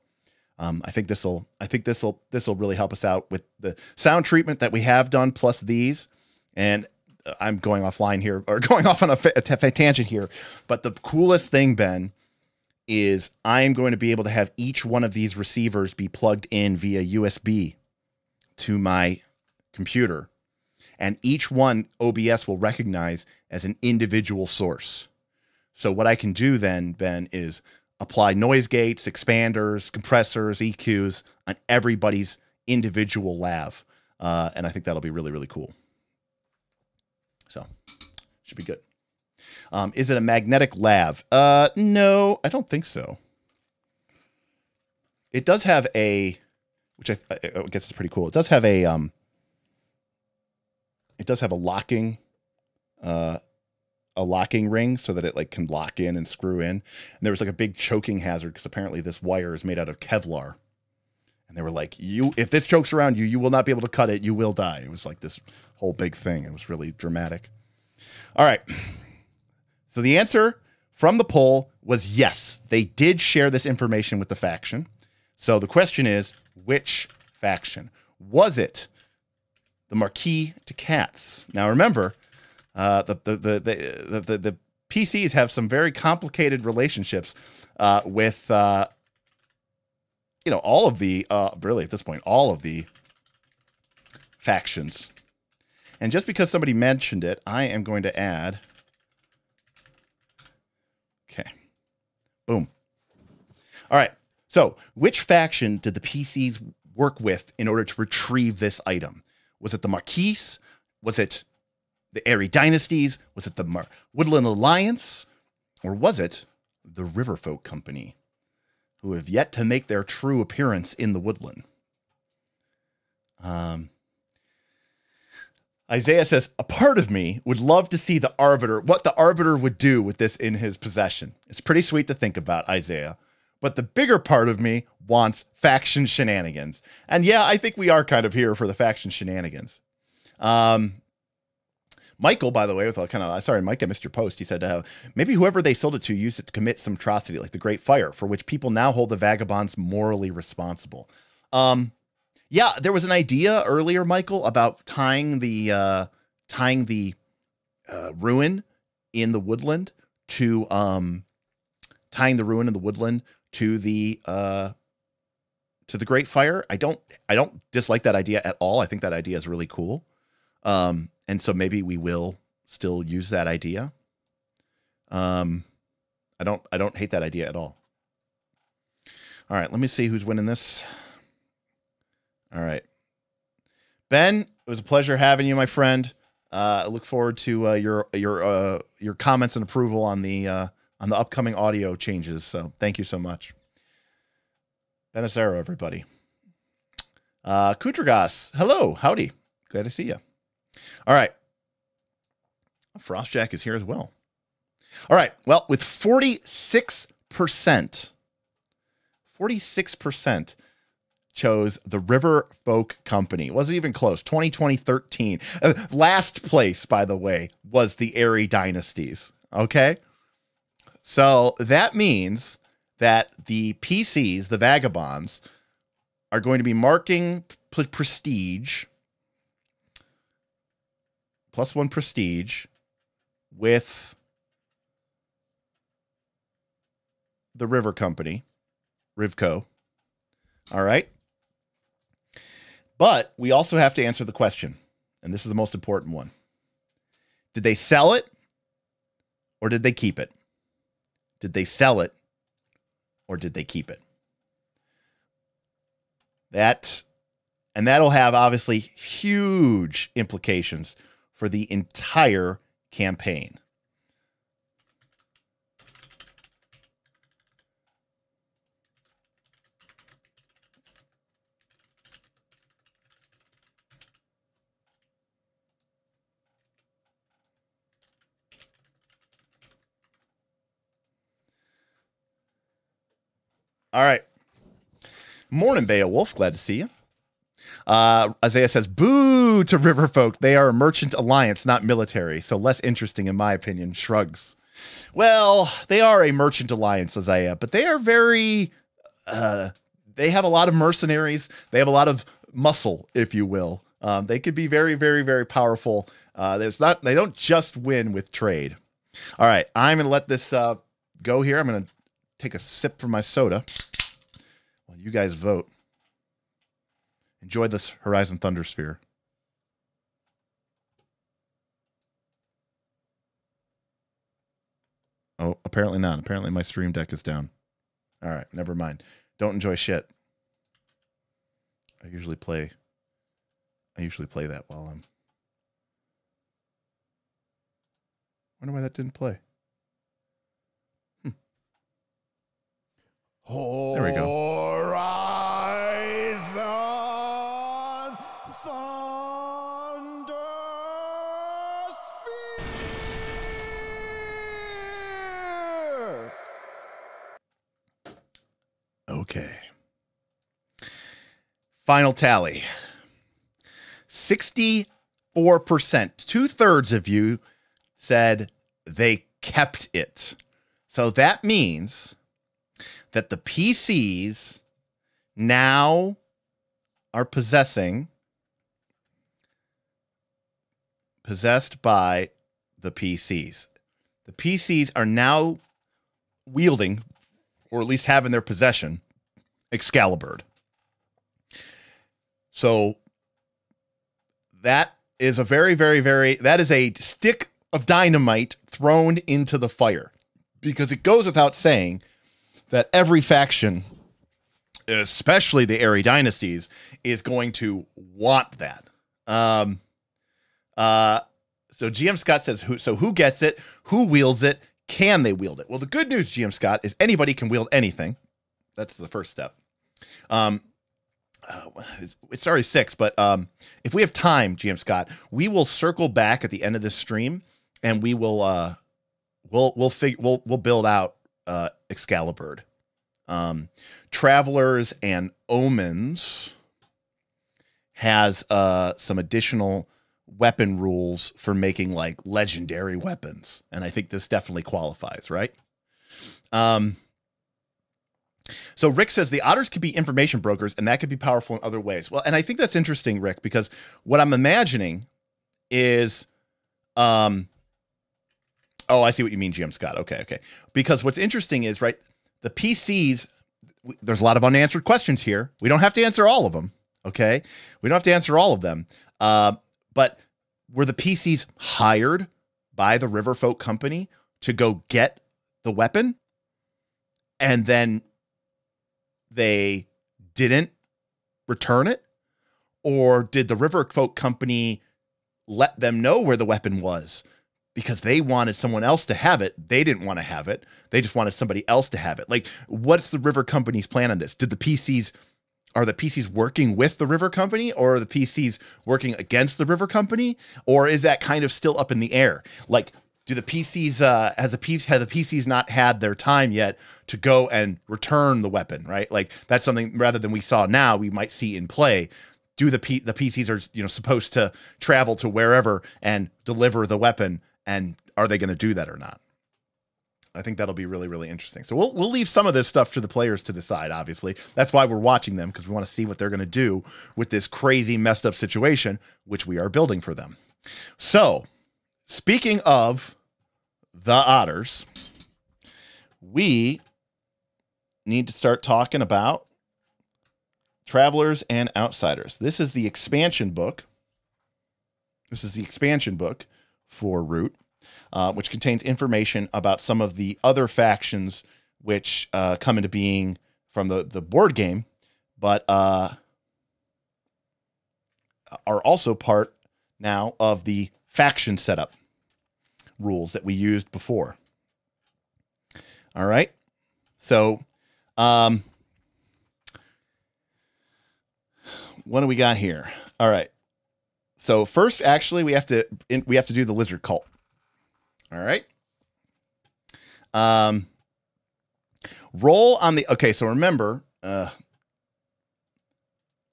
I think this will really help us out with the sound treatment that we have done, plus these. And I'm going offline here, or going off on a tangent here. But the coolest thing, Ben, is I am going to be able to have each one of these receivers be plugged in via USB to my computer. And each one OBS will recognize as an individual source. So what I can do then, Ben, is apply noise gates, expanders, compressors, EQs on everybody's individual lav. And I think that'll be really, really cool. So should be good. Is it a magnetic lav? No, I don't think so. It does have a, which I guess is pretty cool. It does have a locking ring so that it like can lock in and screw in. And there was like a big choking hazard because apparently this wire is made out of Kevlar. And they were like, if this chokes around you, you will not be able to cut it. You will die. It was like this whole big thing. It was really dramatic. All right. So the answer from the poll was yes. They did share this information with the faction. So the question is, which faction? Was it the Marquis to Cats? Now remember, the PCs have some very complicated relationships with you know, all of the really at this point all of the factions. And just because somebody mentioned it, I am going to add. Okay. Boom. All right. So, which faction did the PCs work with in order to retrieve this item? Was it the Marquis? Was it the Airy Dynasties? Was it the Woodland Alliance? Or was it the Riverfolk Company, who have yet to make their true appearance in the Woodland? Isaiah says, a part of me would love to see the Arbiter, what the Arbiter would do with this in his possession. It's pretty sweet to think about, Isaiah. But the bigger part of me wants faction shenanigans. And yeah, I think we are kind of here for the faction shenanigans. Michael, by the way, with a kind of, sorry, Mike, I missed your post. He said, maybe whoever they sold it to used it to commit some atrocity like the Great Fire, for which people now hold the Vagabonds morally responsible. Yeah, there was an idea earlier, Michael, about tying the ruin in the woodland to the Great Fire. I don't dislike that idea at all. I think that idea is really cool. And so maybe we will still use that idea. I don't hate that idea at all. All right, let me see who's winning this. All right. Ben, it was a pleasure having you, my friend. I look forward to your comments and approval on the upcoming audio changes. So thank you so much. Benicero, everybody. Kutragas, hello, howdy. Glad to see you. All right. Frostjack is here as well. All right. Well, with 46% chose the Riverfolk Company. It wasn't even close. 2013. Last place, by the way, was the Airy Dynasties. Okay. So that means that the PCs, the Vagabonds, are going to be marking prestige, +1 prestige, with the River Company, Rivco. All right. But we also have to answer the question, and this is the most important one. Did they sell it or did they keep it? Did they sell it or did they keep it? And that'll have obviously huge implications for the entire campaign. All right. Morning, Beowulf. Glad to see you. Isaiah says, boo to Riverfolk. They are a merchant alliance, not military, so less interesting in my opinion. Shrugs. Well, they are a merchant alliance, Isaiah, but they are very, they have a lot of mercenaries. They have a lot of muscle, if you will. They could be very, very, very powerful. They don't just win with trade. All right, I'm going to let this go here. I'm going to take a sip from my soda while you guys vote. Enjoy this Horizon Thunder Sphere. Oh, apparently not. Apparently my stream deck is down. All right, never mind. Don't enjoy shit. I usually play that while I'm... Wonder why that didn't play. There we go. Horizon Thunder Sphere. Okay. Final tally. 64%. 2/3 of you said they kept it. So that means that the PCs now are possessed by the PCs. The PCs are now wielding, or at least have in their possession, Excalibur. So that is a very, very, very, that is a stick of dynamite thrown into the fire, because it goes without saying that every faction, especially the Airy dynasties, is going to want that. So GM Scott says, who gets it? Who wields it? Can they wield it? Well, the good news, GM Scott, is anybody can wield anything. That's the first step. It's already 6, but if we have time, GM Scott, we will circle back at the end of this stream, and we will we'll build out Excalibur. Travelers and Omens has some additional weapon rules for making like legendary weapons, and I think this definitely qualifies, right? So Rick says the otters could be information brokers, and that could be powerful in other ways. Well, and I think that's interesting, Rick, because what I'm imagining is oh, I see what you mean, GM Scott. Okay. Because what's interesting is, right, the PCs, there's a lot of unanswered questions here. We don't have to answer all of them, okay? We don't have to answer all of them. But were the PCs hired by the Riverfolk company to go get the weapon, and then they didn't return it? Or did the Riverfolk company let them know where the weapon was because they wanted someone else to have it? They didn't want to have it. They just wanted somebody else to have it. Like, what's the River Company's plan on this? Are the PCs working with the River Company, or are the PCs working against the River Company? Or is that kind of still up in the air? Like, do the PCs, have the PCs not had their time yet to go and return the weapon, right? Like, that's something, rather than we saw now, we might see in play. Do the PCs are, supposed to travel to wherever and deliver the weapon, and are they going to do that or not? I think that'll be really, really interesting. So we'll leave some of this stuff to the players to decide, obviously. That's why we're watching them, because we want to see what they're going to do with this crazy, messed up situation, which we are building for them. So, speaking of the otters, we need to start talking about Travelers and Outsiders. This is the expansion book. This is the expansion book for Root, which contains information about some of the other factions which come into being from the board game, but are also part now of the faction setup rules that we used before. All right. So, what do we got here? All right. So first, actually, we have to do the lizard cult. All right. Roll on the, okay, so remember, I'm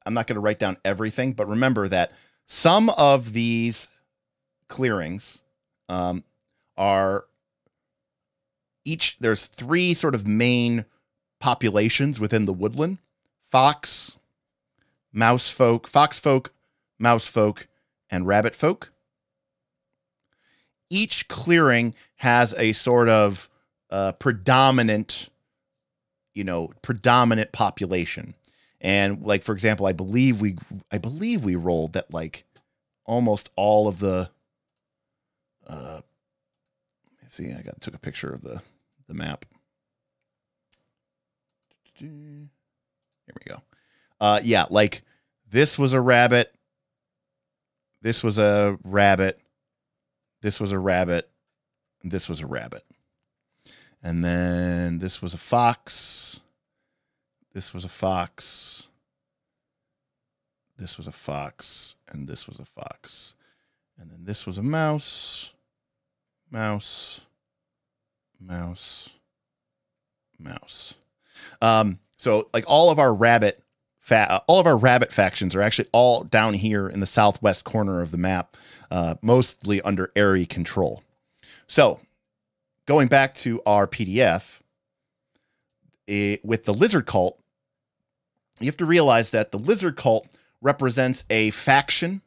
not going to write down everything, but remember that some of these clearings are each, there's 3 sort of main populations within the woodland: fox, mouse folk, fox folk, mouse folk, and rabbit folk. Each clearing has a sort of predominant population. And like, for example, I believe we rolled that like almost all of the, let me see, I took a picture of the map. Here we go. Yeah, like this was a rabbit. This was a rabbit. This was a rabbit. And this was a rabbit. And then this was a fox. This was a fox. This was a fox. And this was a fox. And then this was a mouse. Mouse. Mouse. Mouse. So like all of our rabbit factions are actually all down here in the southwest corner of the map, mostly under area control. So going back to our PDF, with the lizard cult, you have to realize that the lizard cult represents a faction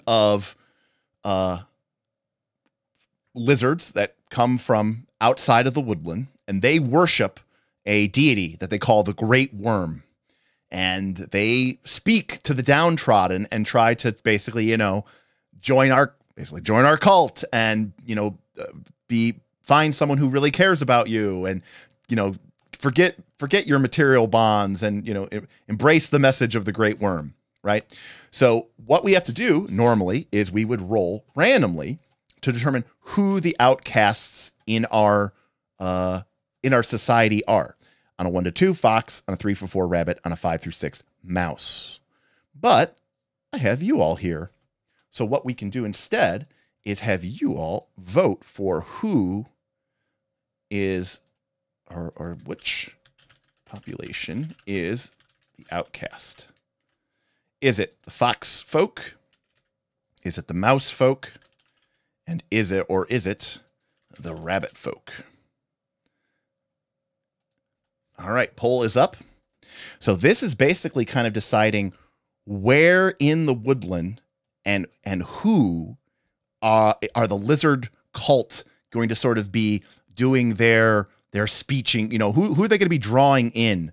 of lizards that come from outside of the woodland, and they worship a deity that they call the Great Worm. And they speak to the downtrodden and try to basically, join our cult and, find someone who really cares about you and, forget your material bonds and, embrace the message of the Great Worm, right? So what we have to do normally is we would roll randomly to determine who the outcasts in our society are. On a 1 to 2, fox. On a 3 for 4, rabbit. On a 5 through 6, mouse. But I have you all here. So what we can do instead is have you all vote for who is, or which population is the outcast. Is it the fox folk? Is it the mouse folk? And is it the rabbit folk? All right, poll is up. So this is basically kind of deciding where in the woodland and who are the lizard cult going to sort of be doing their speeching. Who are they going to be drawing in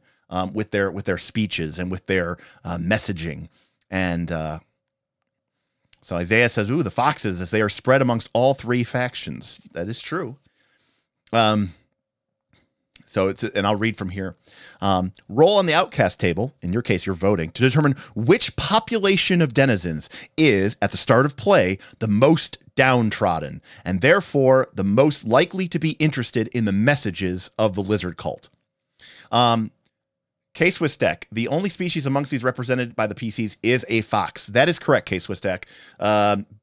with their speeches and with their messaging. And so Isaiah says, "Ooh, the foxes, as they are spread amongst all 3 factions." That is true. So and I'll read from here. Roll on the outcast table, in your case, you're voting, to determine which population of denizens is, at the start of play, the most downtrodden, and therefore the most likely to be interested in the messages of the lizard cult. K-Swiss-Deck, the only species amongst these represented by the PCs is a fox. That is correct, K-Swiss-Deck.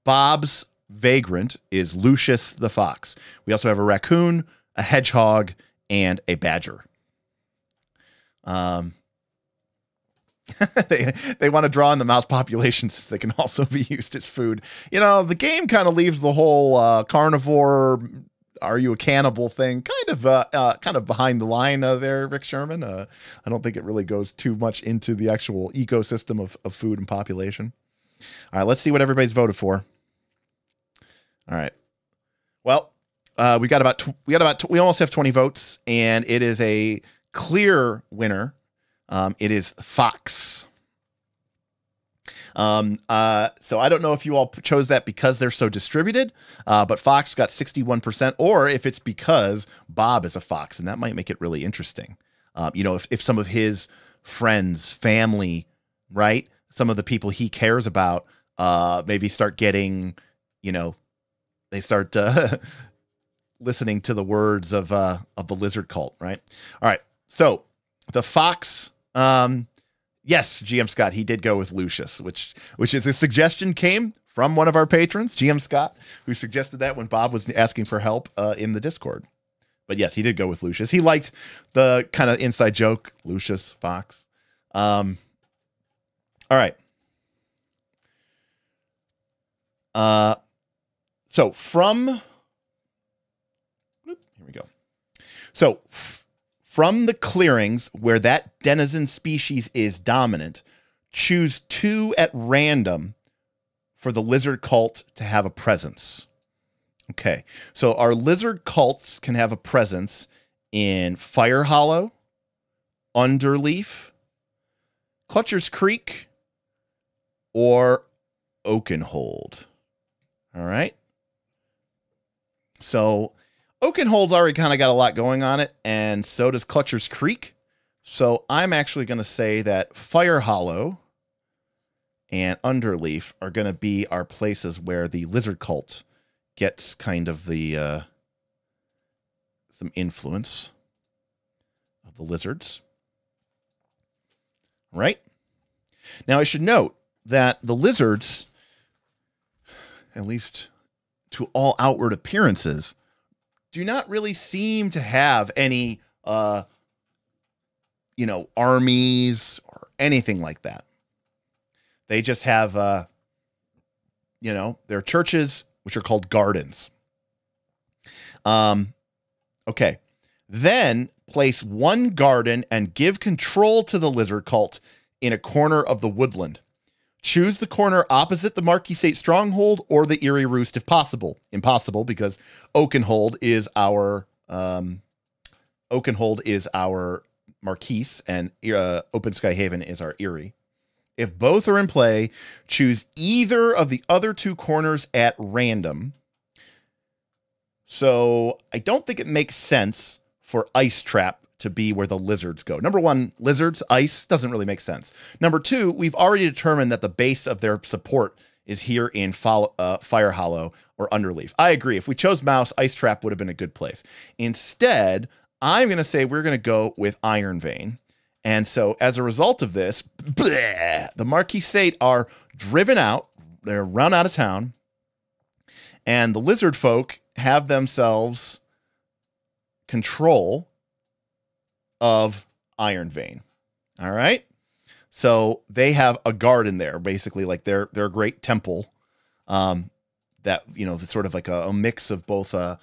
Bob's vagrant is Lucius the fox. We also have a raccoon, a hedgehog, and a badger. They want to draw in the mouse population since they can also be used as food. The game kind of leaves the whole carnivore, are you a cannibal thing kind of behind the line there, Rick Sherman. I don't think it really goes too much into the actual ecosystem of food and population. All right, let's see what everybody's voted for. All right. Well, we almost have 20 votes, and it is a clear winner. It is fox. So I don't know if you all chose that because they're so distributed, but fox got 61%, or if it's because Bob is a fox, and that might make it really interesting. If some of his friends, family, right, some of the people he cares about, maybe start getting, they start listening to the words of the lizard cult, right? All right. So the fox, yes, GM Scott, he did go with Lucius, which is a suggestion came from one of our patrons, GM Scott, who suggested that when Bob was asking for help in the Discord. But yes, he did go with Lucius. He liked the kind of inside joke, Lucius Fox. All right. So from, here we go. So from the clearings where that denizen species is dominant, choose 2 at random for the lizard cult to have a presence. Okay, so our lizard cults can have a presence in Fire Hollow, Underleaf, Clutcher's Creek, or Oakenhold. All right. So Oakenhold's already kind of got a lot going on it, and so does Clutcher's Creek. So I'm actually going to say that Fire Hollow and Underleaf are going to be our places where the lizard cult gets kind of the some influence of the lizards. Right? Now I should note that the lizards, at least to all outward appearances, do not really seem to have any you know, armies or anything like that. They just have you know, their churches, which are called gardens. Okay. Then place 1 garden and give control to the lizard cult in a corner of the woodland. Choose the corner opposite the Marquis State Stronghold or the Eerie Roost if possible. Impossible because Oakenhold is our Marquis and Open Sky Haven is our Eerie. If both are in play, choose either of the other 2 corners at random. So I don't think it makes sense for Ice Trap to be where the lizards go. Number 1, lizards, ice, doesn't really make sense. Number 2, we've already determined that the base of their support is here in Fire Hollow or Underleaf. I agree. If we chose Mouse, Ice Trap would have been a good place. Instead, I'm going to say we're going to go with Iron Vein. And so as a result of this, bleh, the Marquis State are driven out. They're run out of town. And the lizard folk have themselves control of Iron Vein. All right. So they have a garden there, basically like their great temple. That, you know, sort of like a mix of both a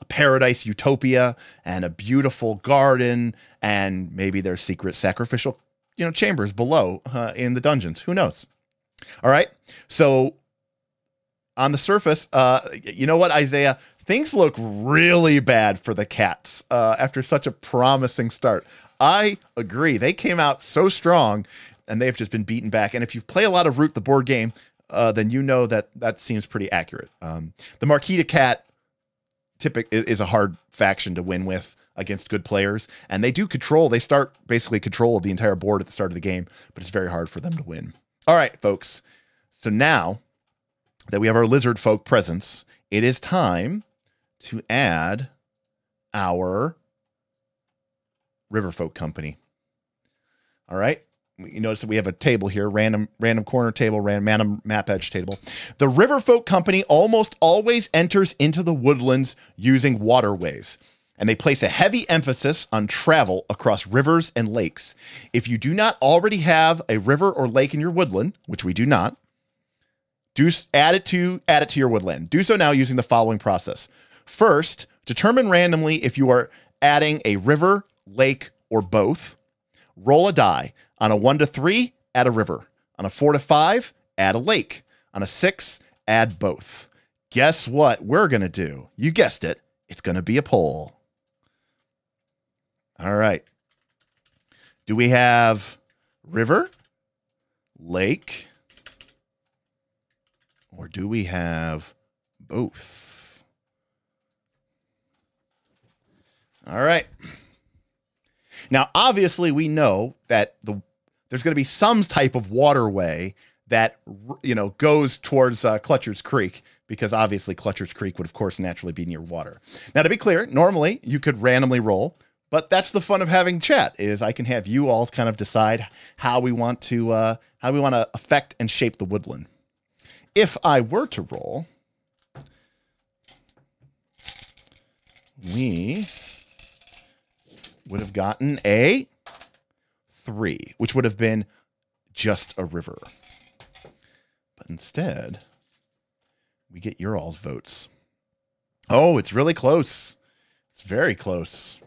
paradise utopia and a beautiful garden and maybe their secret sacrificial, you know, chambers below in the dungeons. Who knows? All right. So on the surface, you know what, Isaiah? Things look really bad for the cats after such a promising start. I agree. They came out so strong and they've just been beaten back. And if you play a lot of Root the board game, then you know that that seems pretty accurate. The Marquis Cat is a hard faction to win with against good players, and they do control. They start basically control of the entire board at the start of the game, but it's very hard for them to win. All right, folks. So now that we have our lizard folk presence, it is time to add our river folk company. All right. You notice that we have a table here, random corner table, random map edge table. The river folk company almost always enters into the woodlands using waterways, and they place a heavy emphasis on travel across rivers and lakes. If you do not already have a river or lake in your woodland, which we do not, add it to your woodland. Do so now using the following process. First, determine randomly if you are adding a river, lake, or both. Roll a die. On a 1 to 3, add a river. On a 4 to 5, add a lake. On a 6, add both. Guess what we're going to do? You guessed it. It's going to be a poll. All right. Do we have river, lake, or do we have both? All right. Now, obviously, we know that there's going to be some type of waterway that, you know, goes towards Clutcher's Creek, because obviously Clutcher's Creek would, of course, naturally be near water. Now, to be clear, normally you could randomly roll, but that's the fun of having chat, is I can have you all kind of decide how we want to affect and shape the woodland. If I were to roll, we would have gotten a 3, which would have been just a river. But instead, we get your all's votes. Oh, it's really close. It's very close.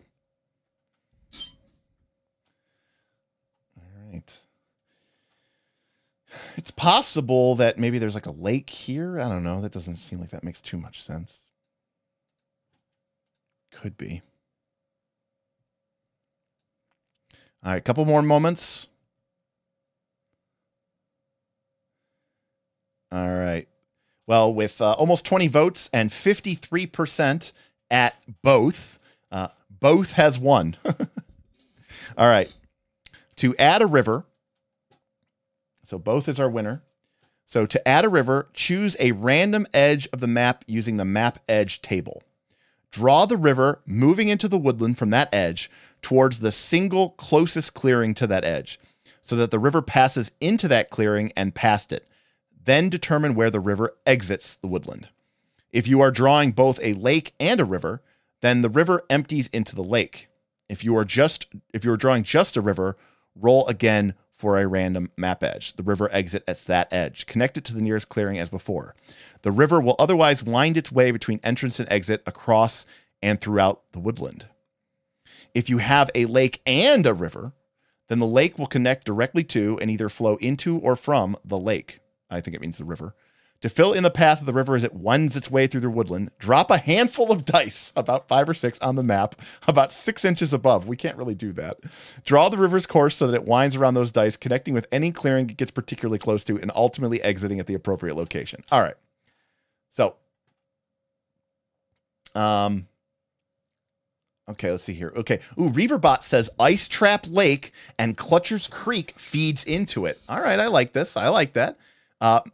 All right. It's possible that maybe there's like a lake here. I don't know. That doesn't seem like that makes too much sense. Could be. All right, a couple more moments. All right. Well, with almost 20 votes and 53% at both, both has won. All right. To add a river, so both is our winner. So to add a river, choose a random edge of the map using the map edge table. Draw the river moving into the woodland from that edge towards the single closest clearing to that edge, so that the river passes into that clearing and past it. Then determine where the river exits the woodland. If you are drawing both a lake and a river, then the river empties into the lake. If you are drawing just a river, roll again for a random map edge. The river exit at that edge. Connect it to the nearest clearing as before. The river will otherwise wind its way between entrance and exit across and throughout the woodland. If you have a lake and a river, then the lake will connect directly to and either flow into or from the lake. I think it means the river. To fill in the path of the river as it winds its way through the woodland, drop a handful of dice, about 5 or 6 on the map, about 6 inches above. We can't really do that. Draw the river's course so that it winds around those dice, connecting with any clearing it gets particularly close to, and ultimately exiting at the appropriate location. All right. So, okay, let's see here. Okay. Ooh, Reaverbot says Ice Trap Lake and Clutcher's Creek feeds into it. All right, I like this. I like that.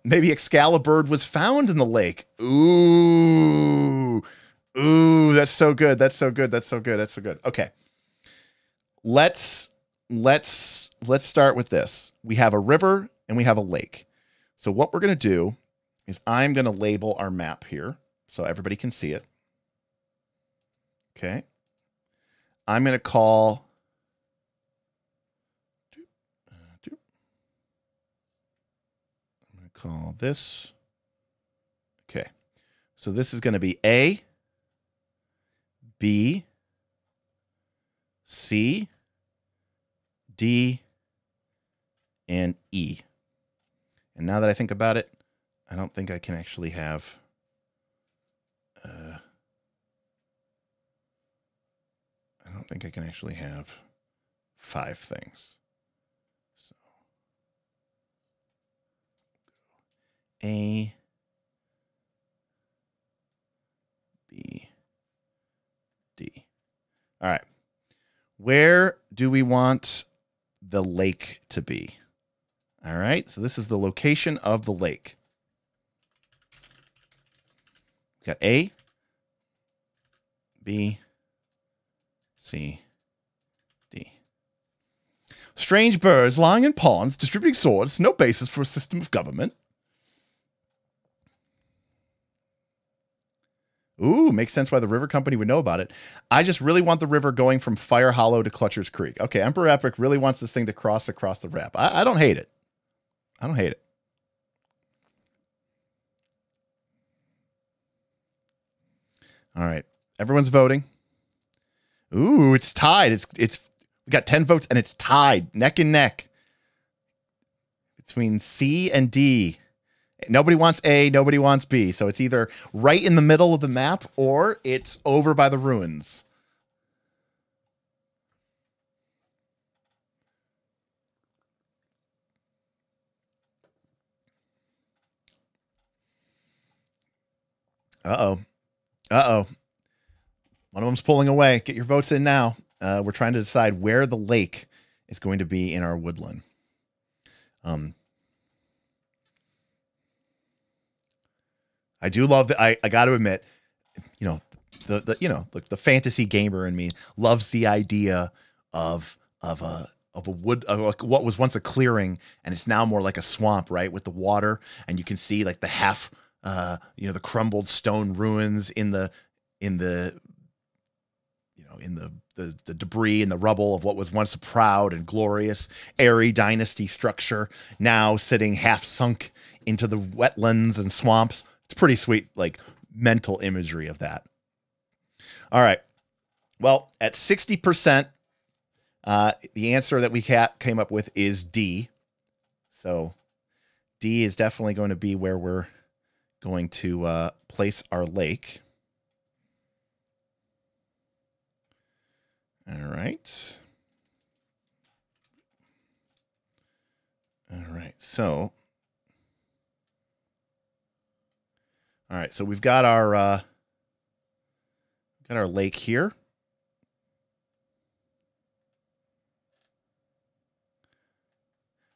Maybe Excalibur was found in the lake. Ooh, that's so good. That's so good. That's so good. That's so good. Okay. Let's start with this. We have a river and we have a lake. So what we're going to do is I'm going to label our map here so everybody can see it. Okay. I'm going to call this. Okay. So this is going to be A, B, C, D, and E. And now that I think about it, I don't think I can actually have I don't think I can actually have 5 things. So A, B, D. All right. Where do we want the lake to be? All right. So this is the location of the lake. We got A, B, C, D. Strange birds lying in ponds, distributing swords, no basis for a system of government. Ooh, makes sense why the river company would know about it. I just really want the river going from Fire Hollow to Clutcher's Creek. Okay, Emperor Epic really wants this thing to cross across the map. I don't hate it. I don't hate it. All right, everyone's voting. Ooh, it's tied. We got 10 votes and it's tied, neck and neck between C and D. Nobody wants A, nobody wants B. So it's either right in the middle of the map or it's over by the ruins. Uh-oh. Uh-oh. One of them's pulling away. Get your votes in now. We're trying to decide where the lake is going to be in our woodland. I do love that. I got to admit, you know, the fantasy gamer in me loves the idea of a wood, like what was once a clearing and it's now more like a swamp, right? With the water, and you can see like the half, the crumbled stone ruins in the the debris and the rubble of what was once a proud and glorious Eyrie dynasty structure, now sitting half sunk into the wetlands and swamps. It's pretty sweet, like mental imagery of that. All right. Well, at 60%, the answer that we came up with is D. So D is definitely going to be where we're going to place our lake. All right. All right. So, we've got our lake here.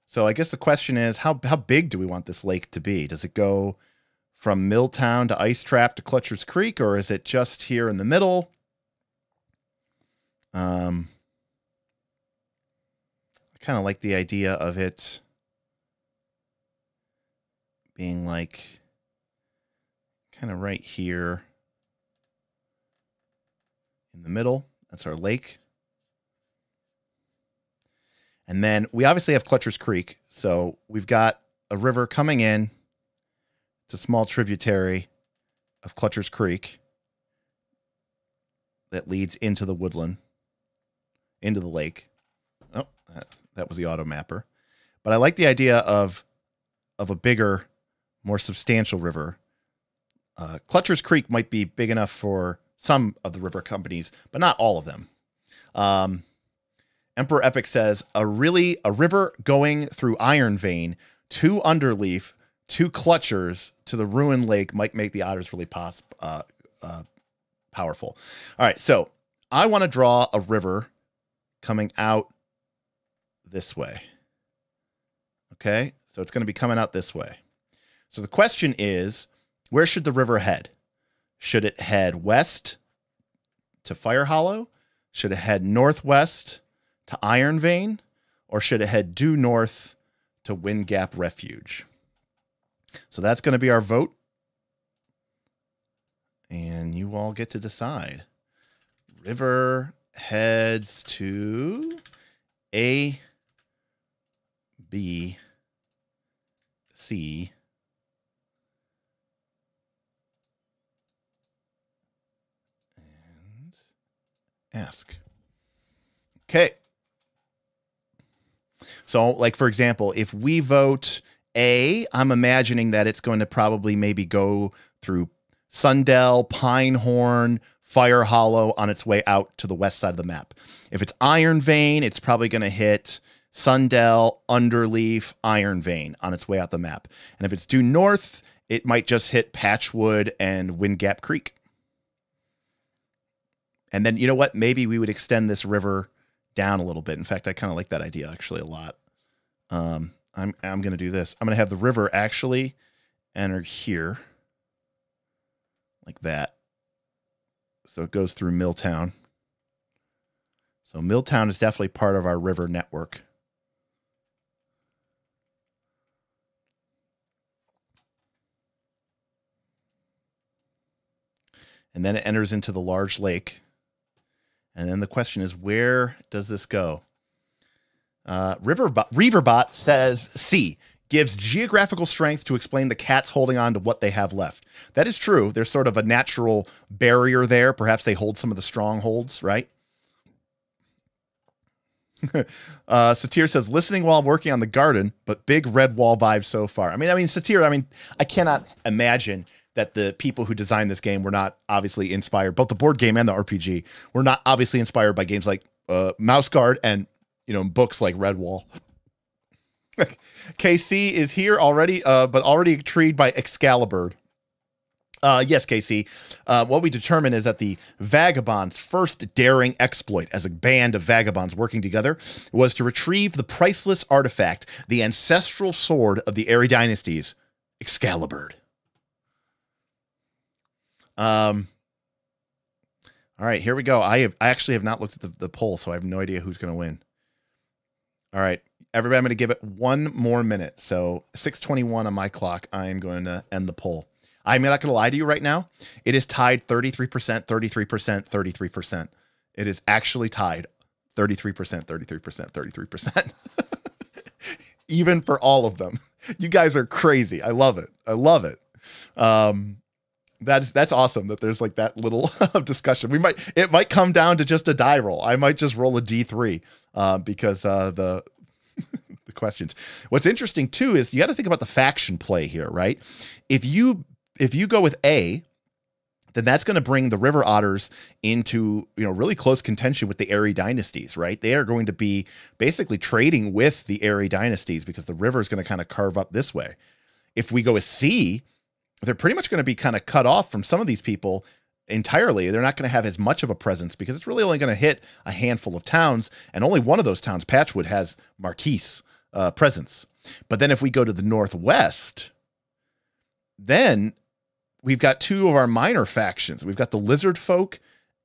So I guess the question is, how big do we want this lake to be? Does it go from Milltown to Ice Trap to Clutcher's Creek, or is it just here in the middle? I kind of like the idea of it being like kind of right here in the middle. That's our lake. And then we obviously have Clutcher's Creek. So we've got a river coming in. It's a small tributary of Clutcher's Creek that leads into the woodland, into the lake. Oh, that was the auto mapper. But I like the idea of a bigger, more substantial river. Clutcher's Creek might be big enough for some of the river companies, but not all of them. Emperor Epic says, a river going through Iron Vein, 2 Underleaf, 2 Clutchers to the Ruin Lake might make the otters really powerful. All right, so I want to draw a river coming out this way. Okay, so it's going to be coming out this way. So the question is, where should the river head? Should it head west to Fire Hollow? Should it head northwest to Iron Vein? Or should it head due north to Wind Gap Refuge? So that's going to be our vote. And you all get to decide. River heads to A, B, C, and ask. Okay. So, like, for example, if we vote A, I'm imagining that it's going to probably maybe go through Sundell, Pinehorn, Fire Hollow on its way out to the west side of the map. If it's Iron Vein, it's probably going to hit Sundell, Underleaf, Iron Vein on its way out the map. And if it's due north, it might just hit Patchwood and Wind Gap Creek. And then, you know what? Maybe we would extend this river down a little bit. In fact, I kind of like that idea actually a lot. I'm going to do this. I'm going to have the river actually enter here like that. So it goes through Milltown. So Milltown is definitely part of our river network. And then it enters into the large lake. And then the question is, where does this go? Reaverbot says C, gives geographical strength to explain the cats holding on to what they have left. That is true. There's sort of a natural barrier there. Perhaps they hold some of the strongholds, right? Satir says, listening while working on the garden, but big red wall vibes so far. I mean, Satir, I cannot imagine that the people who designed this game were not obviously inspired, both the board game and the RPG, were not obviously inspired by games like Mouse Guard and, books like Redwall. KC is here already, but already intrigued by Excalibur. Yes, KC. What we determined is that the Vagabonds' first daring exploit as a band of vagabonds working together was to retrieve the priceless artifact, the ancestral sword of the Eyrie dynasties, Excalibur. All right, here we go. I actually have not looked at the poll, so I have no idea who's going to win. All right, everybody, I'm going to give it 1 more minute. So 6:21 on my clock, I'm going to end the poll. I'm not going to lie to you right now. It is tied 33%, 33%, 33%. It is actually tied 33%, 33%, 33%. Even for all of them. You guys are crazy. I love it. I love it. That's awesome that there's like that little discussion. It might come down to just a die roll. I might just roll a D3 because the questions. What's interesting too is you got to think about the faction play here, right? If you go with A, then that's going to bring the River Otters into, really close contention with the Eyrie dynasties, right? They are going to be basically trading with the Eyrie dynasties because the river is going to kind of carve up this way. If we go with C, they're pretty much going to be kind of cut off from some of these people entirely. They're not going to have as much of a presence because it's really only going to hit a handful of towns, and only one of those towns, Patchwood, has Marquise presence. But then if we go to the northwest, then we've got two of our minor factions. We've got the Lizard Folk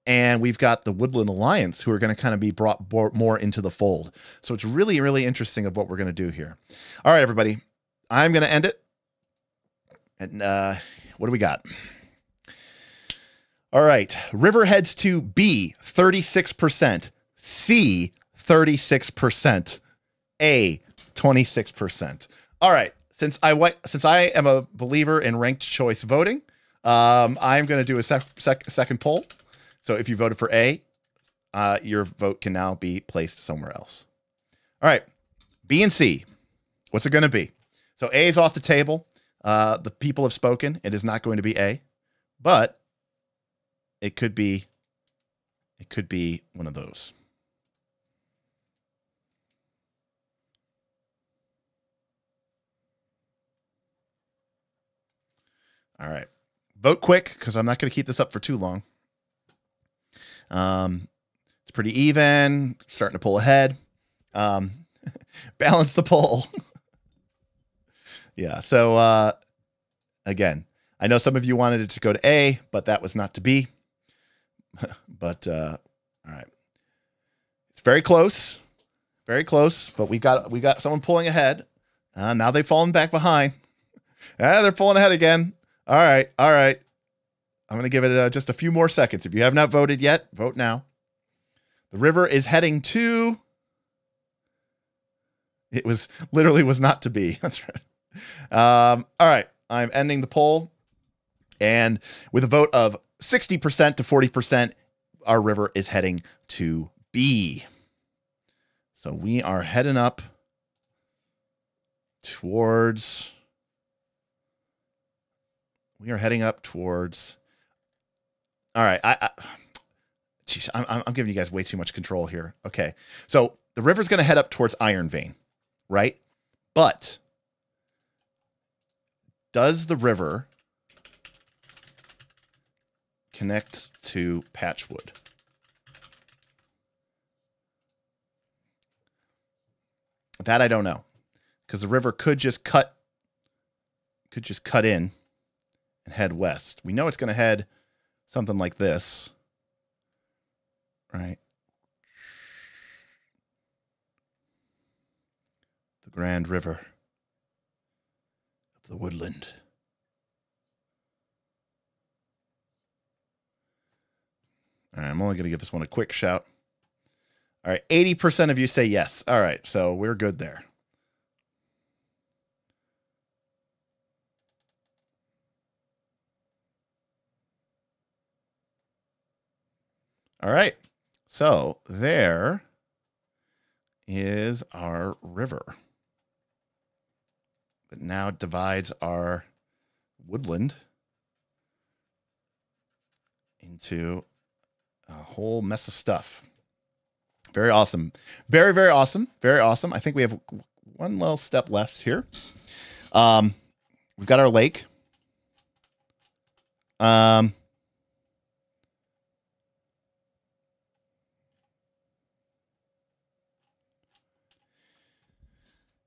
and we've got the Woodland Alliance, who are going to kind of be brought more into the fold. So it's really, really interesting of what we're going to do here. All right, everybody, I'm going to end it. And what do we got? All right, River heads to B, 36%, C, 36%, A, 26%. All right. Since I am a believer in ranked choice voting, I'm going to do a second poll. So if you voted for A, your vote can now be placed somewhere else. All right, B and C. What's it going to be? So A is off the table. The people have spoken. It is not going to be A, but it could be one of those. All right. Vote quick because I'm not going to keep this up for too long. It's pretty even. Starting to pull ahead. Balance the poll. Yeah. So, again, I know some of you wanted it to go to A, but that was not to be. But, all right. It's very close. Very close. But we got someone pulling ahead. Now they've fallen back behind. They're pulling ahead again. All right. All right. I'm going to give it just a few more seconds. If you have not voted yet, vote now. The river is heading to... It was not to be. That's right. All right. I'm ending the poll. And with a vote of 60% to 40%, our river is heading to B. So we are heading up towards... We are heading up towards... All right. Geez, I'm giving you guys way too much control here. Okay. So the river's going to head up towards Iron Vein, right? But does the river connect to Patchwood? That I don't know. Because the river could just cut in and head west. We know it's going to head something like this, right? The Grand River of the Woodland. All right, I'm only going to give this one a quick shout. All right, 80% of you say yes. All right, so we're good there. All right, so there is our river that now divides our woodland into a whole mess of stuff. Very awesome. Very, very awesome. Very awesome. I think we have one little step left here. We've got our lake.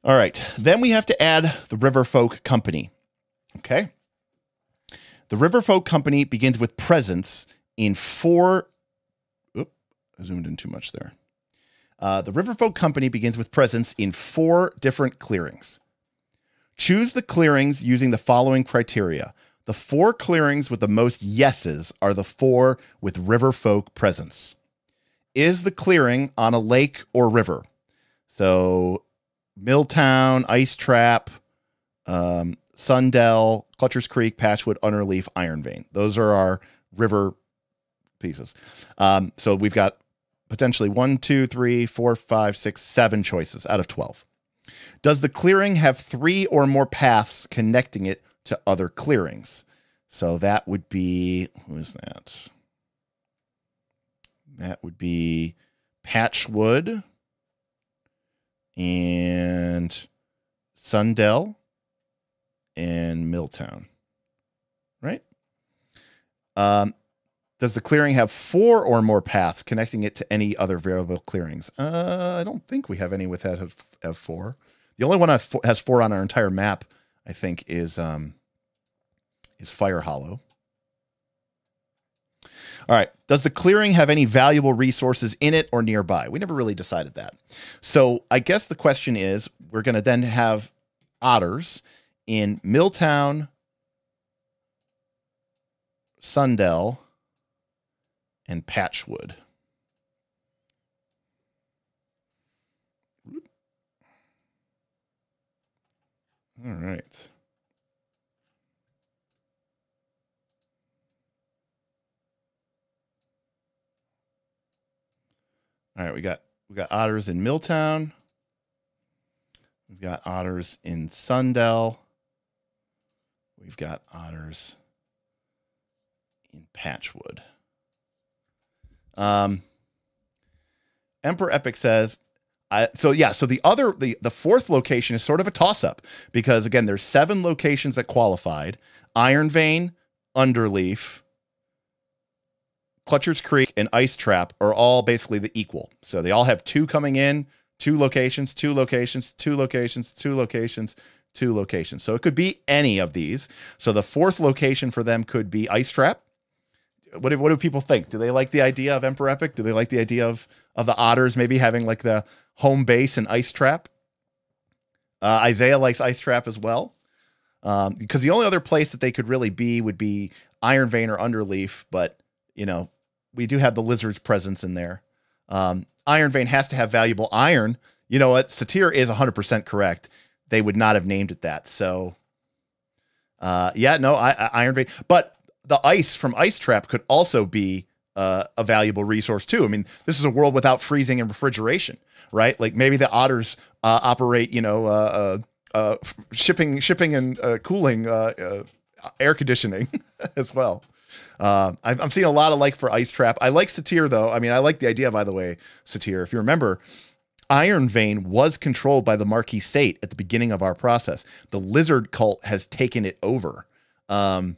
All right, then we have to add the Riverfolk Company. Okay. The Riverfolk Company begins with presence in 4... Oop, I zoomed in too much there. The Riverfolk Company begins with presence in 4 different clearings. Choose the clearings using the following criteria. The 4 clearings with the most yeses are the 4 with Riverfolk presence. is the clearing on a lake or river? So Milltown, Ice Trap, Sundell, Clutcher's Creek, Patchwood, Underleaf, Iron Vein. Those are our river pieces. So we've got potentially 1, 2, 3, 4, 5, 6, 7 choices out of 12. Does the clearing have 3 or more paths connecting it to other clearings? So that would be, who is that? That would be Patchwood and Sundell and Milltown, right? Does the clearing have 4 or more paths connecting it to any other variable clearings? I don't think we have any with that have 4. The only one that has 4 on our entire map, I think, is Fire Hollow. All right. Does the clearing have any valuable resources in it or nearby? We never really decided that. So I guess the question is, we're going to then have otters in Milltown, Sundell, and Patchwood. All right. All right, we got otters in Milltown. We've got otters in Sundell. We've got otters in Patchwood. Emperor Epic says, so the fourth location is sort of a toss-up because, again, there's 7 locations that qualified. Iron Vein, Underleaf, Clutcher's Creek, and Ice Trap are all basically the equal. So they all have 2 coming in, 2 locations, 2 locations, 2 locations, 2 locations, 2 locations. So it could be any of these. So the fourth location for them could be Ice Trap. What do people think? Do they like the idea of Emperor Epic? Do they like the idea of the otters maybe having like the home base in Ice Trap? Isaiah likes Ice Trap as well. Because the only other place that they could really be would be Iron Vein or Underleaf, but you know, we do have the lizard's presence in there. Iron Vein has to have valuable iron. You know what? Satir is 100% correct. They would not have named it that. So, Iron Vein. But the ice from Ice Trap could also be a valuable resource too. I mean, this is a world without freezing and refrigeration, right? Like maybe the otters operate, shipping and cooling, air conditioning as well. I'm seeing a lot of like for Ice Trap. I like Satir though. I mean, I like the idea, by the way, Satir. If you remember, Iron Vein was controlled by the Marquis Sate at the beginning of our process. The lizard cult has taken it over. So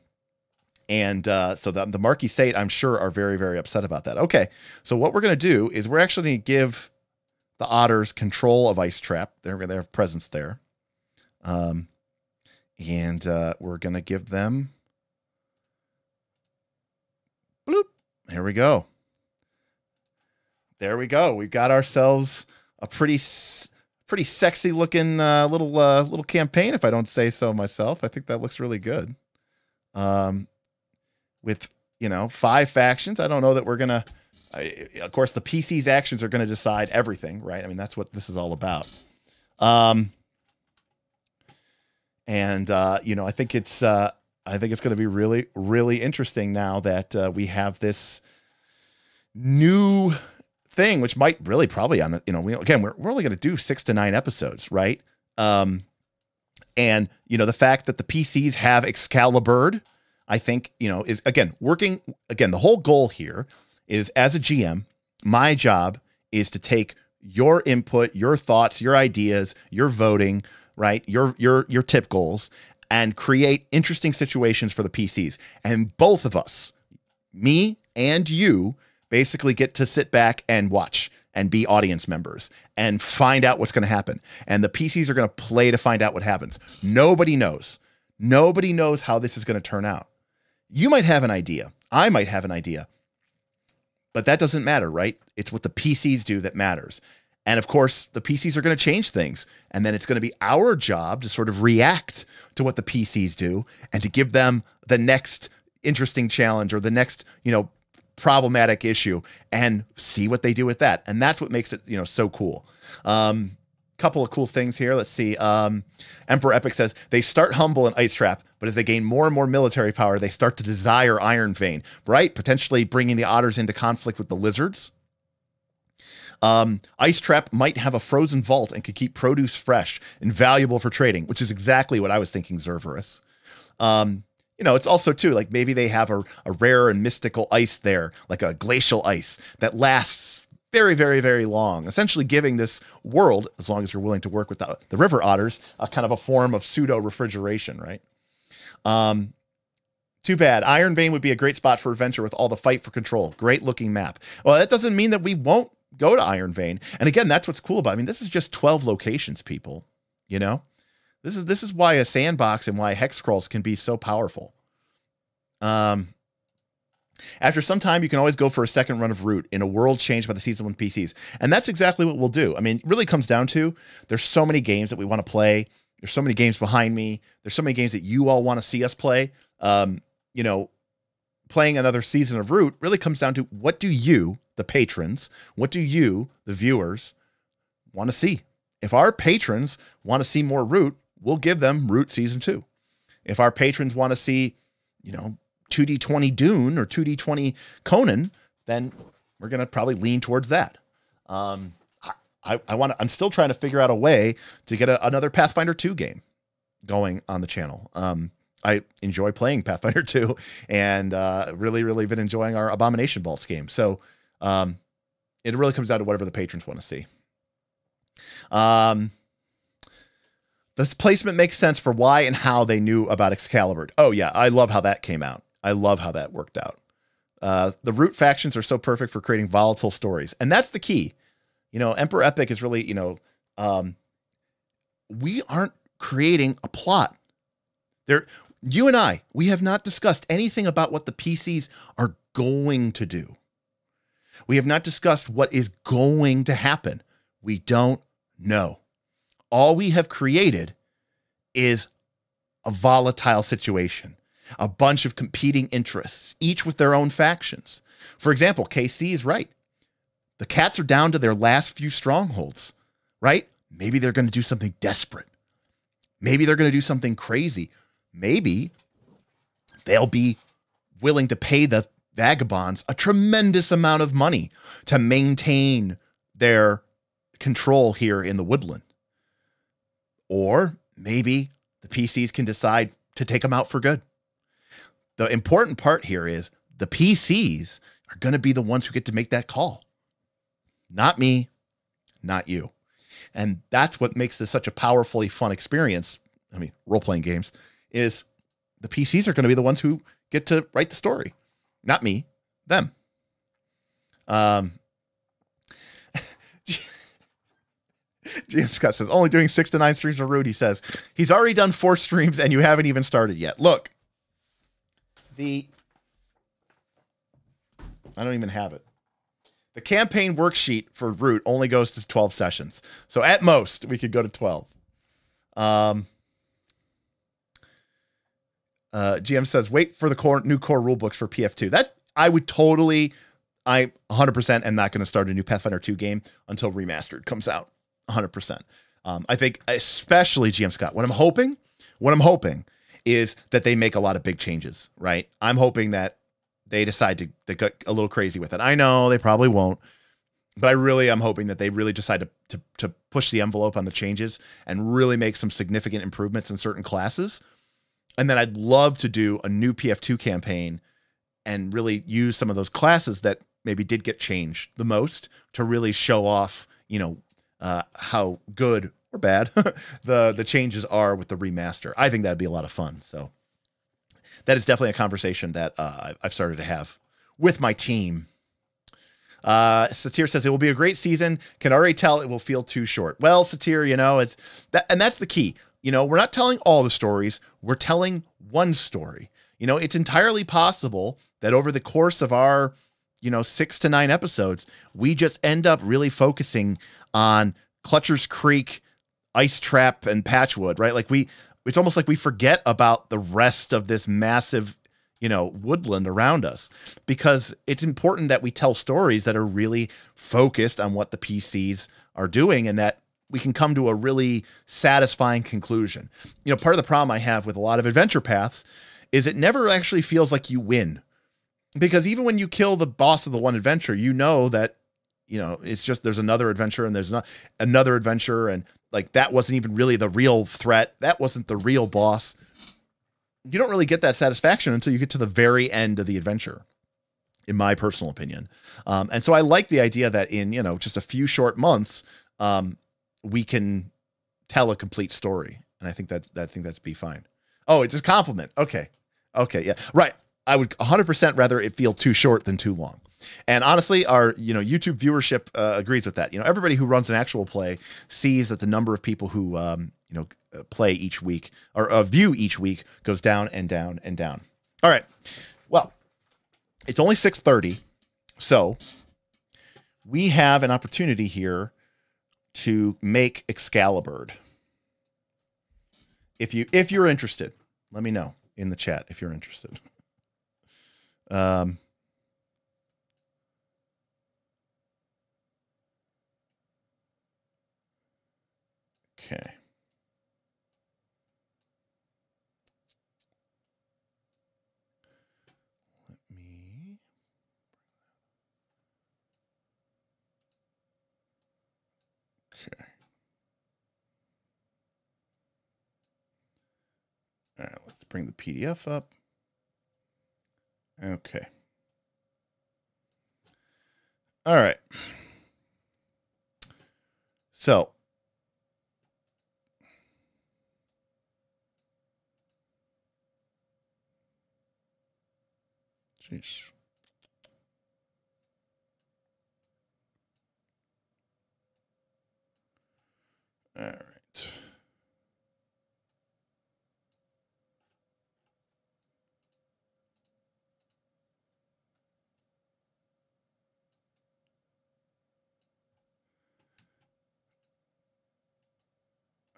the Marquis Sate, I'm sure, are very, very upset about that. Okay, so what we're going to do is we're actually going to give the otters control of Ice Trap. They're going to have presence there. We're going to give them... Bloop. There we go. There we go. We've got ourselves a pretty sexy looking little campaign, if I don't say so myself. I think that looks really good. With 5 factions. I don't know that we're gonna. Of course, the PC's actions are going to decide everything, right? I mean, that's what this is all about. I think it's going to be really, really interesting now that we have this new thing, which might really probably we're only going to do 6 to 9 episodes, right? The fact that the PCs have Excalibur, I think, is working. Again, the whole goal here is, as a GM, my job is to take your input, your thoughts, your ideas, your voting, right? Your tip goals, and create interesting situations for the PCs. And both of us, me and you, basically get to sit back and watch and be audience members and find out what's going to happen. And the PCs are going to play to find out what happens. Nobody knows. Nobody knows how this is going to turn out. You might have an idea. I might have an idea. But that doesn't matter, right? It's what the PCs do that matters. And of course, the PCs are going to change things. And then it's going to be our job to sort of react to what the PCs do and to give them the next interesting challenge or the next, problematic issue and see what they do with that. And that's what makes it, you know, so cool. Couple of cool things here. Let's see. Emperor Epic says they start humble in Ice Trap, but as they gain more and more military power, they start to desire Iron Vein, right? Potentially bringing the otters into conflict with the lizards. Ice Trap might have a frozen vault and could keep produce fresh and valuable for trading, which is exactly what I was thinking, Zerverus. You know, it's also too, like maybe they have a rare and mystical ice there, like a glacial ice that lasts very, very, very long, essentially giving this world, as long as you're willing to work with the river otters, a kind of a form of pseudo refrigeration, right? Too bad. Iron Vein would be a great spot for adventure with all the fight for control. Great looking map. Well, that doesn't mean that we won't go to Iron Vein. And again, that's what's cool about it. I mean, this is just 12 locations, people. You know, this is why a sandbox and why hex scrolls can be so powerful. After some time, you can always go for a second run of Root in a world changed by the Season 1 PCs. And that's exactly what we'll do. I mean, it really comes down to, there's so many games that we want to play. There's so many games behind me. There's so many games that you all want to see us play. You know, playing another season of Root really comes down to, what do you, the patrons, what do you, the viewers, want to see? If our patrons want to see more Root, we'll give them Root Season 2. If our patrons want to see, you know, 2D20 Dune or 2D20 Conan, then we're going to probably lean towards that. I'm still trying to figure out a way to get another Pathfinder 2 game going on the channel. I enjoy playing Pathfinder 2 and really, really been enjoying our Abomination Vaults game. So it really comes down to whatever the patrons want to see. This placement makes sense for why and how they knew about Excalibur. Oh yeah, I love how that came out. I love how that worked out. The Root factions are so perfect for creating volatile stories. And that's the key. You know, Emperor Epic is really, you know, we aren't creating a plot. You and I, we have not discussed anything about what the PCs are going to do. We have not discussed what is going to happen. We don't know. All we have created is a volatile situation. A bunch of competing interests, each with their own factions. For example, KC is right. The cats are down to their last few strongholds, right? Maybe they're going to do something desperate. Maybe they're going to do something crazy. Maybe they'll be willing to pay the Vagabonds a tremendous amount of money to maintain their control here in the Woodland. Or maybe the PCs can decide to take them out for good. The important part here is the PCs are going to be the ones who get to make that call. Not me, not you. And that's what makes this such a powerfully fun experience. I mean, role-playing games is the PCs are going to be the ones who get to write the story. Not me, them. GM Scott says, only doing 6 to 9 streams of Root. He says, he's already done 4 streams and you haven't even started yet. Look. I don't even have it. The campaign worksheet for Root only goes to 12 sessions. So at most, we could go to 12. GM says, wait for the new core rulebooks for PF2. That I 100% am not going to start a new Pathfinder 2 game until Remastered comes out. 100%. I think especially GM Scott, what I'm hoping is that they make a lot of big changes, right? I'm hoping that they decide to get a little crazy with it. I know they probably won't, but I'm hoping that they really decide to push the envelope on the changes and really make some significant improvements in certain classes. And then I'd love to do a new PF2 campaign and really use some of those classes that maybe did get changed the most to really show off, you know, how good or bad the changes are with the remaster. I think that'd be a lot of fun. So that is definitely a conversation that I've started to have with my team. Satir says it will be a great season. Can already tell it will feel too short. Well, Satir, you know, it's that, and that's the key. You know, we're not telling all the stories. We're telling one story. You know, it's entirely possible that over the course of our, 6 to 9 episodes, we just end up really focusing on Clutcher's Creek, Ice Trap, and Patchwood, right? Like it's almost like we forget about the rest of this massive, woodland around us, because it's important that we tell stories that are really focused on what the PCs are doing and that we can come to a really satisfying conclusion. Part of the problem I have with a lot of adventure paths is it never actually feels like you win, because even when you kill the boss of the one adventure, that, it's just, there's another adventure and there's not another adventure. And like, that wasn't even really the real threat. That wasn't the real boss. You don't really get that satisfaction until you get to the very end of the adventure, in my personal opinion. And so I like the idea that in, just a few short months, we can tell a complete story. And I think that's be fine. Oh, it's a compliment. Okay. Yeah. Right. I would 100% rather it feel too short than too long. And honestly, our, YouTube viewership agrees with that. Everybody who runs an actual play sees that the number of people who, play each week or view each week goes down and down and down. All right. Well, it's only 6:30. So we have an opportunity here to make Excalibur. If you're interested, let me know in the chat if you're interested. Okay. Okay. All right, let's bring the PDF up. Okay. All right. So, jeez. All right.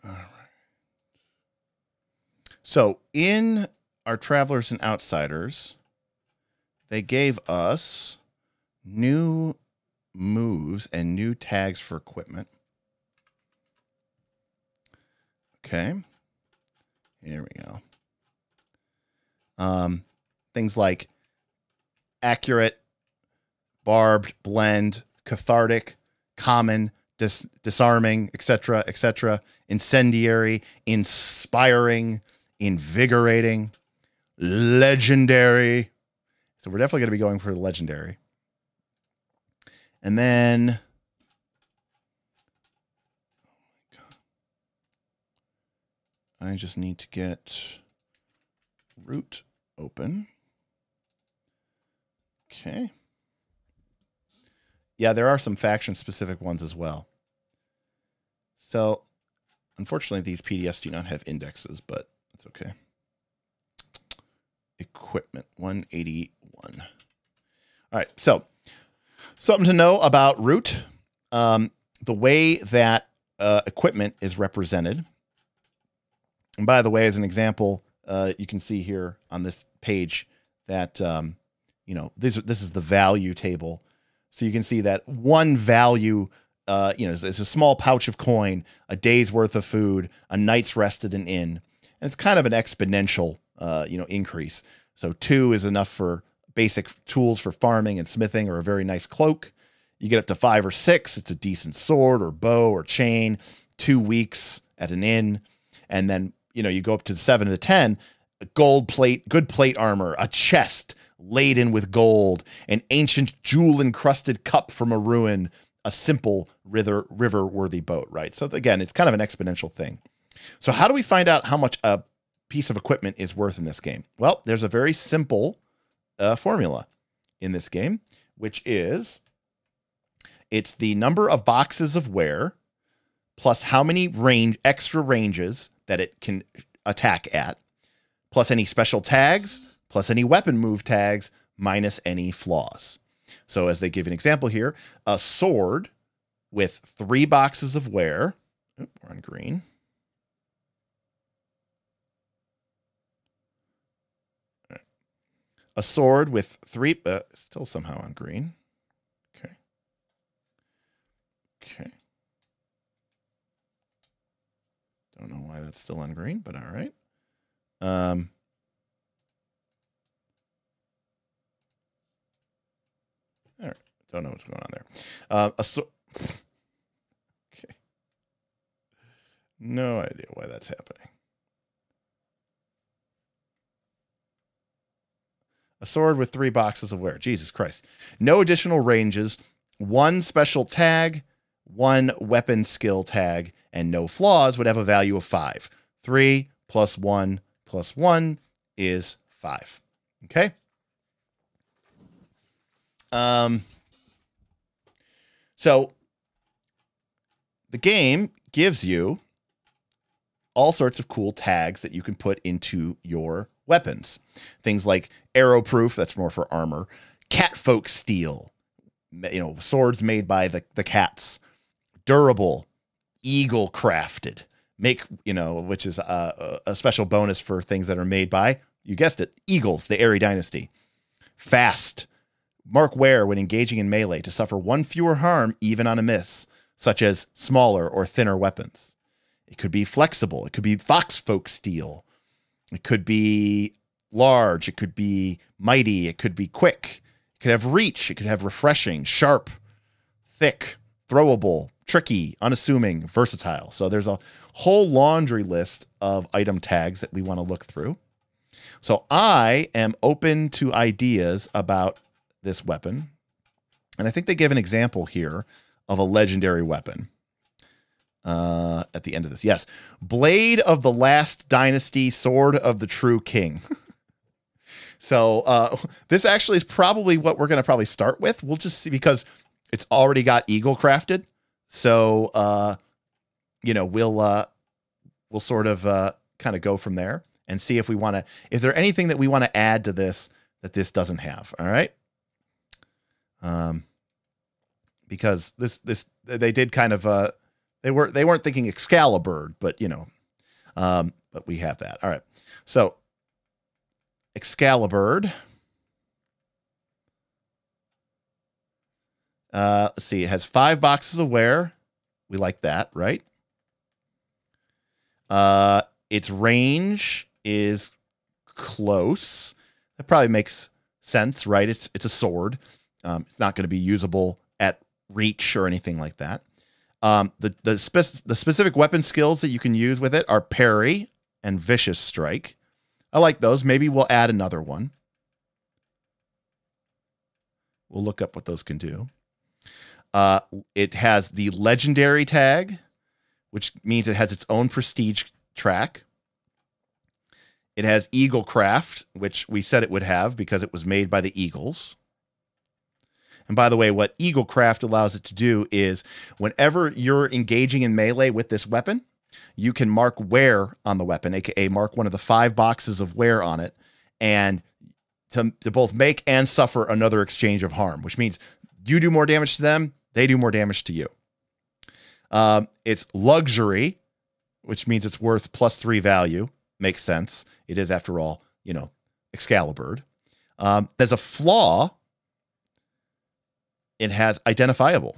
All right. So in our Travelers and Outsiders, they gave us new moves and new tags for equipment. Okay. Here we go. Things like accurate, barbed, blend, cathartic, common, disarming, etc., incendiary, inspiring, invigorating, legendary. So we're definitely going to be going for the legendary. And then, I just need to get root open. Okay. Yeah, there are some faction-specific ones as well. So, unfortunately, these PDFs do not have indexes, but that's okay. Equipment 181. All right, so something to know about root. The way that equipment is represented. And by the way, as an example, you can see here on this page that, this is the value table. So you can see that one value, is a small pouch of coin, a day's worth of food, a night's rest at an inn. And it's kind of an exponential, increase. So 2 is enough for basic tools for farming and smithing, or a very nice cloak. You get up to 5 or 6, it's a decent sword or bow or chain, 2 weeks at an inn. And then, you go up to 7 to 10, gold plate, good plate armor, a chest laden with gold, an ancient jewel-encrusted cup from a ruin, a simple river-worthy boat, right? So again, it's kind of an exponential thing. So how do we find out how much a piece of equipment is worth in this game? Well, there's a very simple formula in this game, which is, it's the number of boxes of wear plus how many extra ranges that it can attack at, plus any special tags, plus any weapon move tags, minus any flaws. So as they give an example here, a sword with 3 boxes of wear. Oop, we're on green. Right. A sword with 3, still somehow on green. Okay. Okay. Don't know why that's still on green, but all right. All right. Don't know what's going on there. Okay. No idea why that's happening. A sword with 3 boxes of wear. Jesus Christ. No additional ranges, 1 special tag, 1 weapon skill tag, and no flaws would have a value of 5. 3 plus 1 plus 1 is 5. Okay? So the game gives you all sorts of cool tags that you can put into your weapons. Things like arrow proof, that's more for armor, catfolk steel, swords made by the cats, durable, eagle crafted, which is a special bonus for things that are made by, you guessed it, eagles, the Airy dynasty. Fast, mark wear when engaging in melee to suffer 1 fewer harm even on a miss, such as smaller or thinner weapons. It could be flexible. It could be foxfolk steel. It could be large. It could be mighty. It could be quick. It could have reach. It could have refreshing, sharp, thick, throwable, tricky, unassuming, versatile. So there's a whole laundry list of item tags that we want to look through. So I am open to ideas about this weapon. And I think they give an example here of a legendary weapon. At the end of this. Yes. Blade of the Last Dynasty, Sword of the True King. So this actually is probably what we're going to probably start with. We'll just see, because it's already got eagle crafted. So, we'll sort of kind of go from there and see if we want to, if there's anything that we want to add to this that this doesn't have. All right. Because they did kind of, they weren't thinking Excalibur, but but we have that. All right. So Excalibur. Let's see. It has 5 boxes of wear. We like that, right? Its range is close. That probably makes sense, right? It's a sword. It's not going to be usable at reach or anything like that. The specific weapon skills that you can use with it are parry and vicious strike. I like those. Maybe we'll add another one. We'll look up what those can do. It has the legendary tag, which means it has its own prestige track. It has eagle craft, which we said it would have because it was made by the eagles. And by the way, what eagle craft allows it to do is whenever you're engaging in melee with this weapon, you can mark wear on the weapon, aka mark one of the 5 boxes of wear on it, and to both make and suffer another exchange of harm, which means you do more damage to them, they do more damage to you. It's luxury, which means it's worth +3 value. Makes sense. It is, after all, Excalibur. There's a flaw. It has identifiable.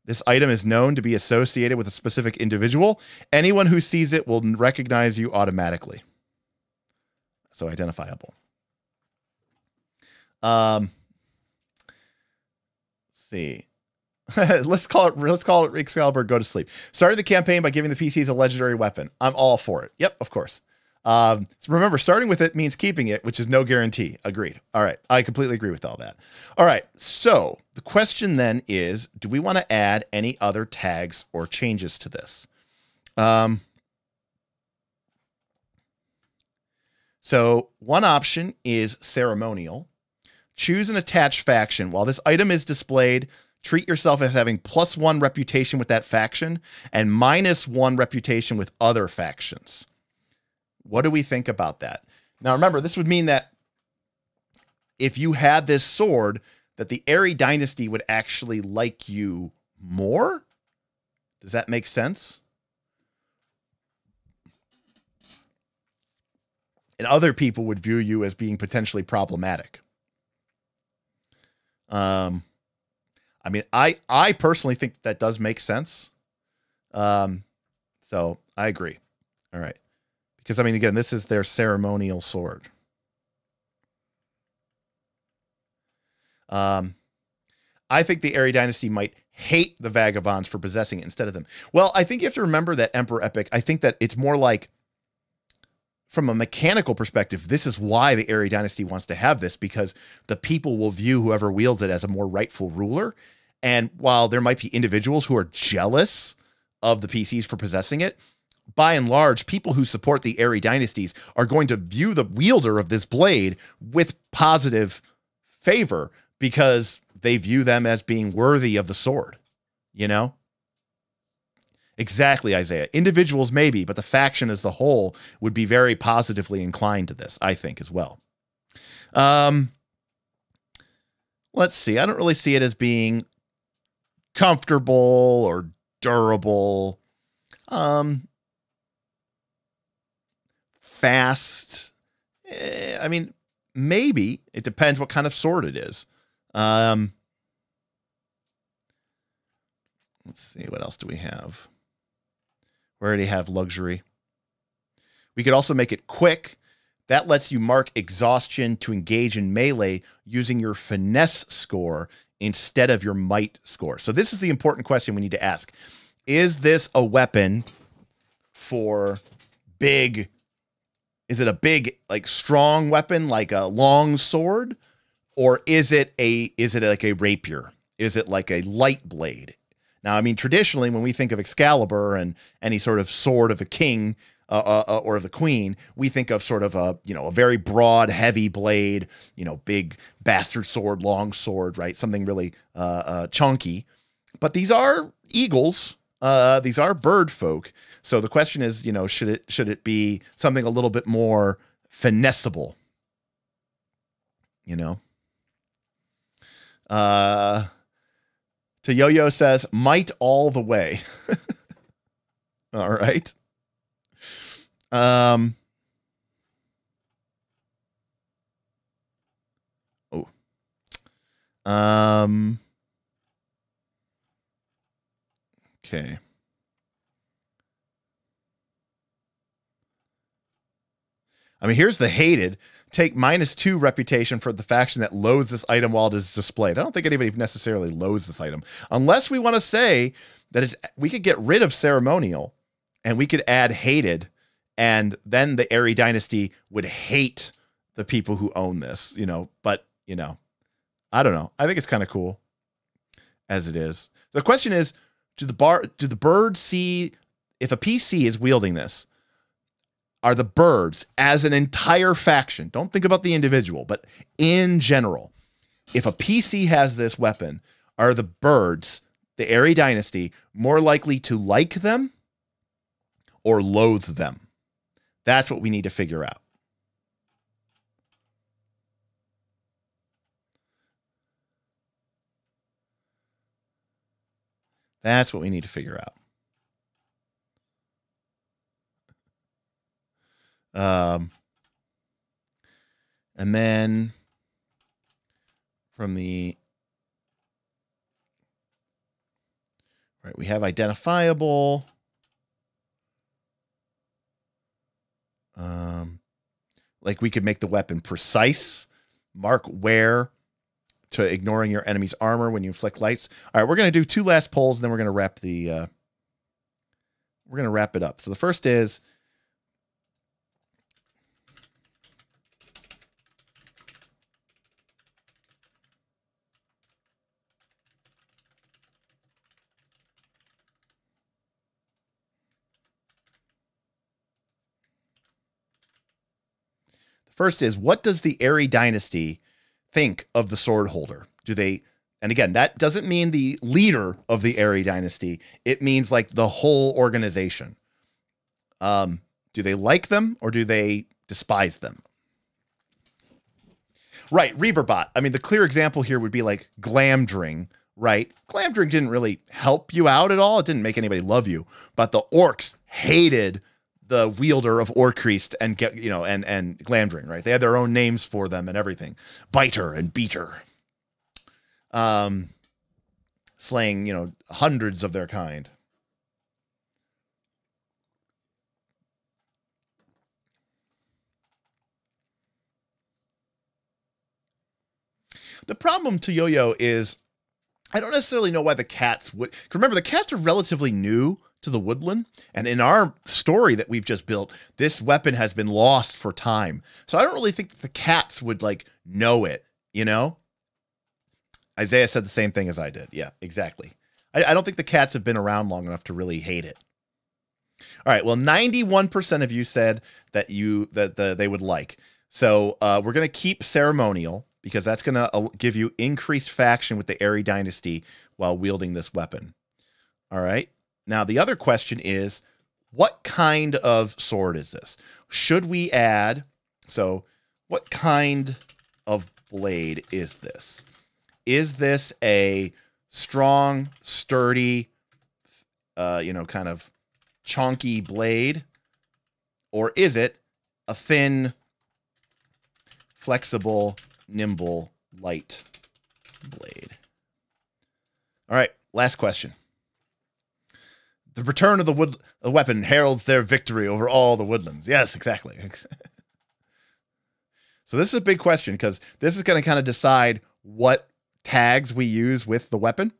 This item is known to be associated with a specific individual. Anyone who sees it will recognize you automatically. So identifiable. Let's see. let's call it Excalibur Go to Sleep. Started the campaign by giving the PCs a legendary weapon. I'm all for it. Yep, of course. So remember, starting with it means keeping it, which is no guarantee. Agreed. All right. I completely agree with all that. All right. So the question then is, do we want to add any other tags or changes to this? So one option is ceremonial. Choose an attached faction. While this item is displayed, treat yourself as having +1 reputation with that faction and -1 reputation with other factions. What do we think about that? Now, remember, this would mean that if you had this sword, that the Airy dynasty would actually like you more. Does that make sense? and other people would view you as being potentially problematic. I mean, I personally think that does make sense. So I agree. All right. Because, I mean, again, this is their ceremonial sword. I think the Aerie Dynasty might hate the Vagabonds for possessing it instead of them. Well, I think you have to remember that Emperor Epic, I think that it's more like, from a mechanical perspective, this is why the Aerie Dynasty wants to have this, because the people will view whoever wields it as a more rightful ruler. And while there might be individuals who are jealous of the PCs for possessing it, by and large, people who support the Aerie Dynasties are going to view the wielder of this blade with positive favor because they view them as being worthy of the sword, you know? Exactly, Isaiah. Individuals maybe, but the faction as a whole would be very positively inclined to this, I think, as well. Let's see. I don't really see it as being comfortable or durable. Fast. I mean, maybe. It depends what kind of sword it is. Let's see. What else do we have? We already have luxury. We could also make it quick. That lets you mark exhaustion to engage in melee using your finesse score instead of your might score. So this is the important question we need to ask. Is this a weapon for big? Is it a big, like, strong weapon, like a long sword? Or is it like a rapier? Is it like a light blade? Now, I mean, traditionally, when we think of Excalibur and any sort of sword of a king or of the queen, we think of sort of a very broad, heavy blade, big bastard sword, long sword, right? Something really chunky. But these are eagles. These are bird folk. So the question is, should it be something a little bit more finessable? To Yo-Yo says, might all the way. All right. Okay. I mean, here's the hated. Take -2 reputation for the faction that loads this item while it is displayed. I don't think anybody necessarily loads this item. Unless we want to say that we could get rid of ceremonial and we could add hated, and then the Aerie Dynasty would hate the people who own this, but, I don't know. I think it's kind of cool as it is. The question is, do the birds see, if a PC is wielding this, are the birds as an entire faction? Don't think about the individual, but in general, if a PC has this weapon, are the birds, the Aerie Dynasty, more likely to like them or loathe them? That's what we need to figure out. That's what we need to figure out. And then from the, right, we have identifiable. Like we could make the weapon precise, mark where to ignoring your enemy's armor when you inflict lights. All right, we're going to do 2 last polls, and then we're going to wrap it up. So the first is, what does the Aerie Dynasty think of the sword holder? Do they, and again, that doesn't mean the leader of the Aerie Dynasty. It means like the whole organization. Do they like them or do they despise them? Right, Reaverbot. I mean, the clear example here would be like Glamdring, right? Glamdring didn't really help you out at all. It didn't make anybody love you, but the orcs hated the wielder of Orcrist and get, you know, and Glamdring, right? They had their own names for them and everything. Biter and Beater. Slaying, you know, hundreds of their kind. The problem to Yo-Yo is I don't necessarily know why the cats would. Remember, the cats are relatively new to the Woodland, and in our story that we've just built, this weapon has been lost for time. So I don't really think that the cats would like know it, you know? Isaiah said the same thing as I did. Yeah, exactly. I don't think the cats have been around long enough to really hate it. All right, well, 91% of you said that they would like. So we're going to keep ceremonial, because that's going to give you increased faction with the Aerie dynasty while wielding this weapon. All right. Now, the other question is, what kind of sword is this? Should we add... So, what kind of blade is this? Is this a strong, sturdy, you know, kind of chonky blade? Or is it a thin, flexible, nimble, light blade? All right, last question. The return of the weapon heralds their victory over all the woodlands. Yes, exactly. So this is a big question, because this is going to kind of decide what tags we use with the weapon.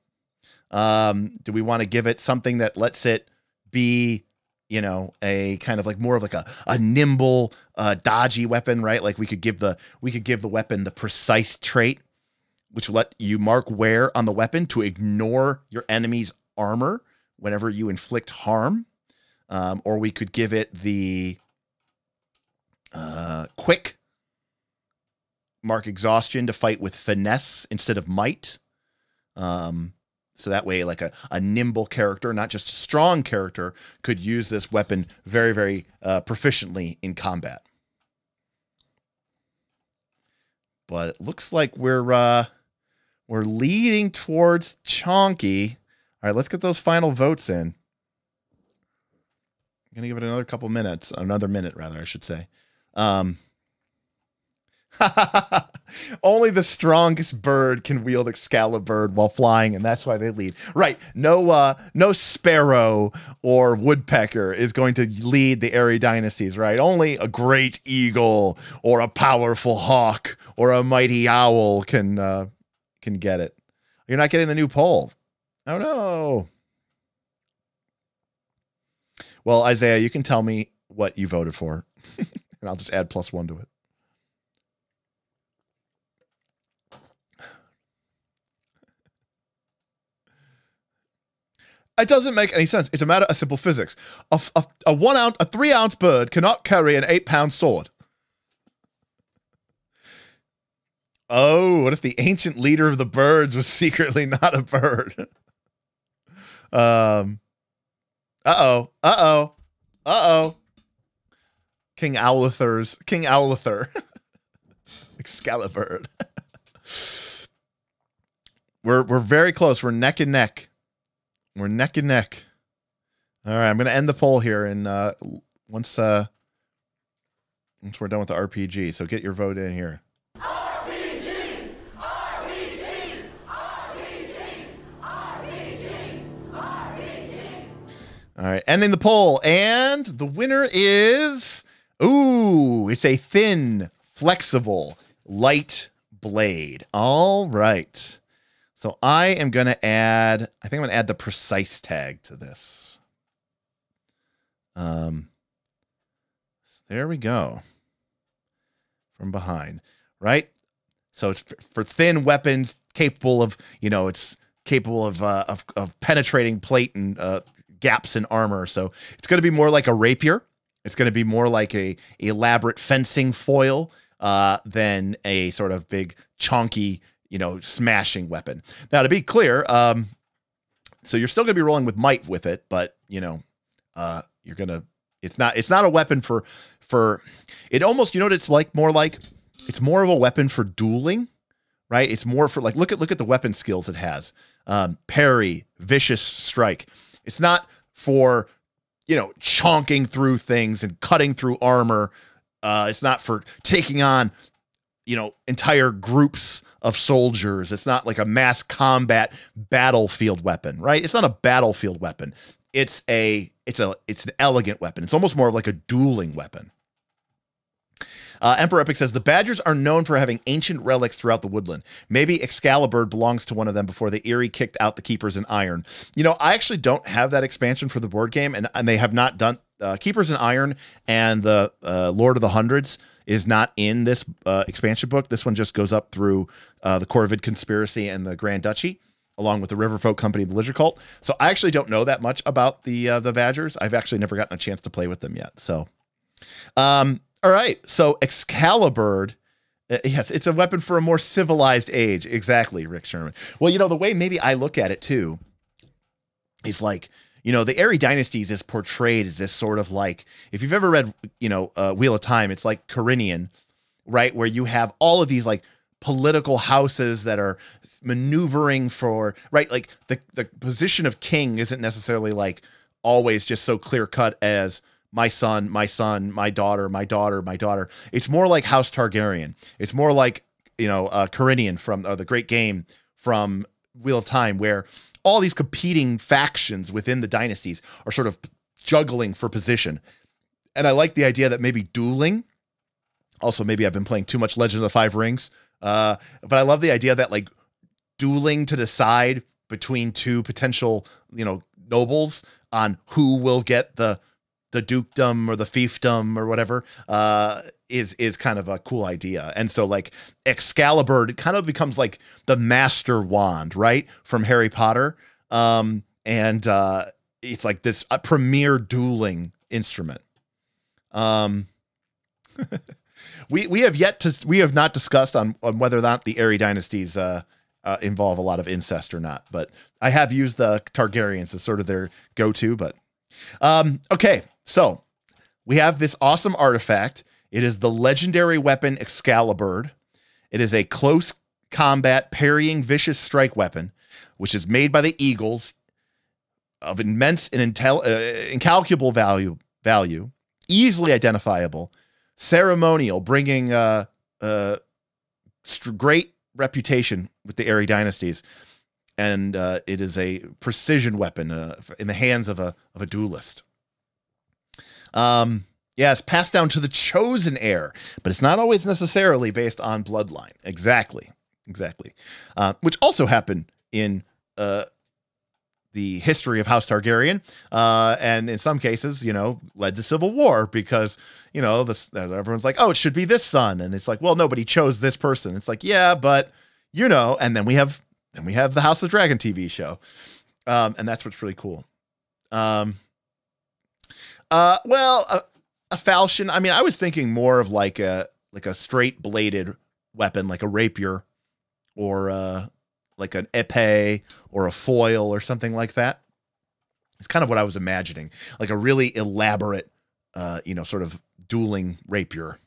Do we want to give it something that lets it be, you know, a kind of like more of like a nimble, dodgy weapon, right? Like we could give the weapon the precise trait, which will let you mark wear on the weapon to ignore your enemy's armor whenever you inflict harm. Or we could give it the quick, mark exhaustion to fight with finesse instead of might. So that way, like a nimble character, not just a strong character, could use this weapon very, very proficiently in combat. But it looks like we're leading towards Chonky. All right, let's get those final votes in. I'm gonna give it another couple minutes, another minute rather, I should say. Only the strongest bird can wield Excalibur while flying, and that's why they lead. Right. No sparrow or woodpecker is going to lead the Aerie dynasties, right? Only a great eagle or a powerful hawk or a mighty owl can get it. You're not getting the new poll. Oh no. Well, Isaiah, you can tell me what you voted for, and I'll just add +1 to it. It doesn't make any sense. It's a matter of simple physics. A 3-ounce bird cannot carry an 8-pound sword. Oh, what if the ancient leader of the birds was secretly not a bird? Uh-oh. King Owlither. Excalibur. We're very close. We're neck and neck. We're neck and neck. All right, I'm going to end the poll here, and once we're done with the RPG, so get your vote in here. RPG! RPG! RPG! RPG! RPG! All right, ending the poll, and the winner is, ooh, it's a thin, flexible, light blade. All right. So I am going to add, I think I'm going to add the precise tag to this. There we go. From behind, right? So it's for thin weapons, capable of, you know, it's capable of penetrating plate and gaps in armor. So it's going to be more like a rapier. It's going to be more like a elaborate fencing foil than a sort of big chonky, you know, smashing weapon. Now, to be clear, so you're still going to be rolling with might with it, but you know, you're gonna. It's not a weapon for. It almost, you know what it's like? More like it's more of a weapon for dueling, right? It's more for like look at the weapon skills it has. Parry, vicious strike. It's not for, you know, chonking through things and cutting through armor. It's not for taking on, you know, entire groups of soldiers. It's not like a mass combat battlefield weapon, right? It's not a battlefield weapon. It's an elegant weapon. It's almost more of like a dueling weapon. Emperor Epic says, the Badgers are known for having ancient relics throughout the woodland. Maybe Excalibur belongs to one of them before the Eyrie kicked out the Keepers in Iron. You know, I actually don't have that expansion for the board game, and they have not done Keepers in Iron, and the Lord of the Hundreds is not in this expansion book. This one just goes up through the Corvid Conspiracy and the Grand Duchy, along with the Riverfolk Company and the Lizard Cult. So I actually don't know that much about the Badgers. I've actually never gotten a chance to play with them yet. So, all right. So Excalibur, yes, it's a weapon for a more civilized age. Exactly, Rick Sherman. Well, you know, the way maybe I look at it too is like, you know, the Eyrie Dynasties is portrayed as this sort of like, if you've ever read, you know, Wheel of Time, it's like Carinian, right? Where you have all of these like political houses that are maneuvering for, right? Like the position of king isn't necessarily like always just so clear cut as my son, my daughter, my daughter, my daughter. It's more like House Targaryen. It's more like, you know, Carinian from the Great Game from Wheel of Time, where all these competing factions within the dynasties are sort of juggling for position. And I like the idea that maybe dueling, also maybe I've been playing too much Legend of the Five Rings, but I love the idea that like dueling to decide between two potential, you know, nobles on who will get the dukedom or the fiefdom or whatever, is kind of a cool idea. And so like Excalibur, it kind of becomes like the master wand, right? From Harry Potter. It's like this premier dueling instrument. We have not discussed on whether or not the Eyrie Dynasties, involve a lot of incest or not, but I have used the Targaryens as sort of their go-to, but, okay. So we have this awesome artifact. It is the legendary weapon Excalibur. It is a close combat parrying vicious strike weapon, which is made by the Eagles, of immense and incalculable value, easily identifiable, ceremonial, bringing great reputation with the Eyrie Dynasties, and it is a precision weapon in the hands of a duelist. Yeah, it's passed down to the chosen heir, but it's not always necessarily based on bloodline. Exactly. Which also happened in the history of House Targaryen, and in some cases, you know, led to civil war because, you know, everyone's like, oh, it should be this son, and it's like, well, nobody chose this person. It's like, yeah, but you know, and then we have the House of Dragon TV show, and that's what's really cool. Well, a falchion. I mean, I was thinking more of like a straight bladed weapon, like a rapier, or like an epee or a foil or something like that. It's kind of what I was imagining, like a really elaborate, you know, sort of dueling rapier.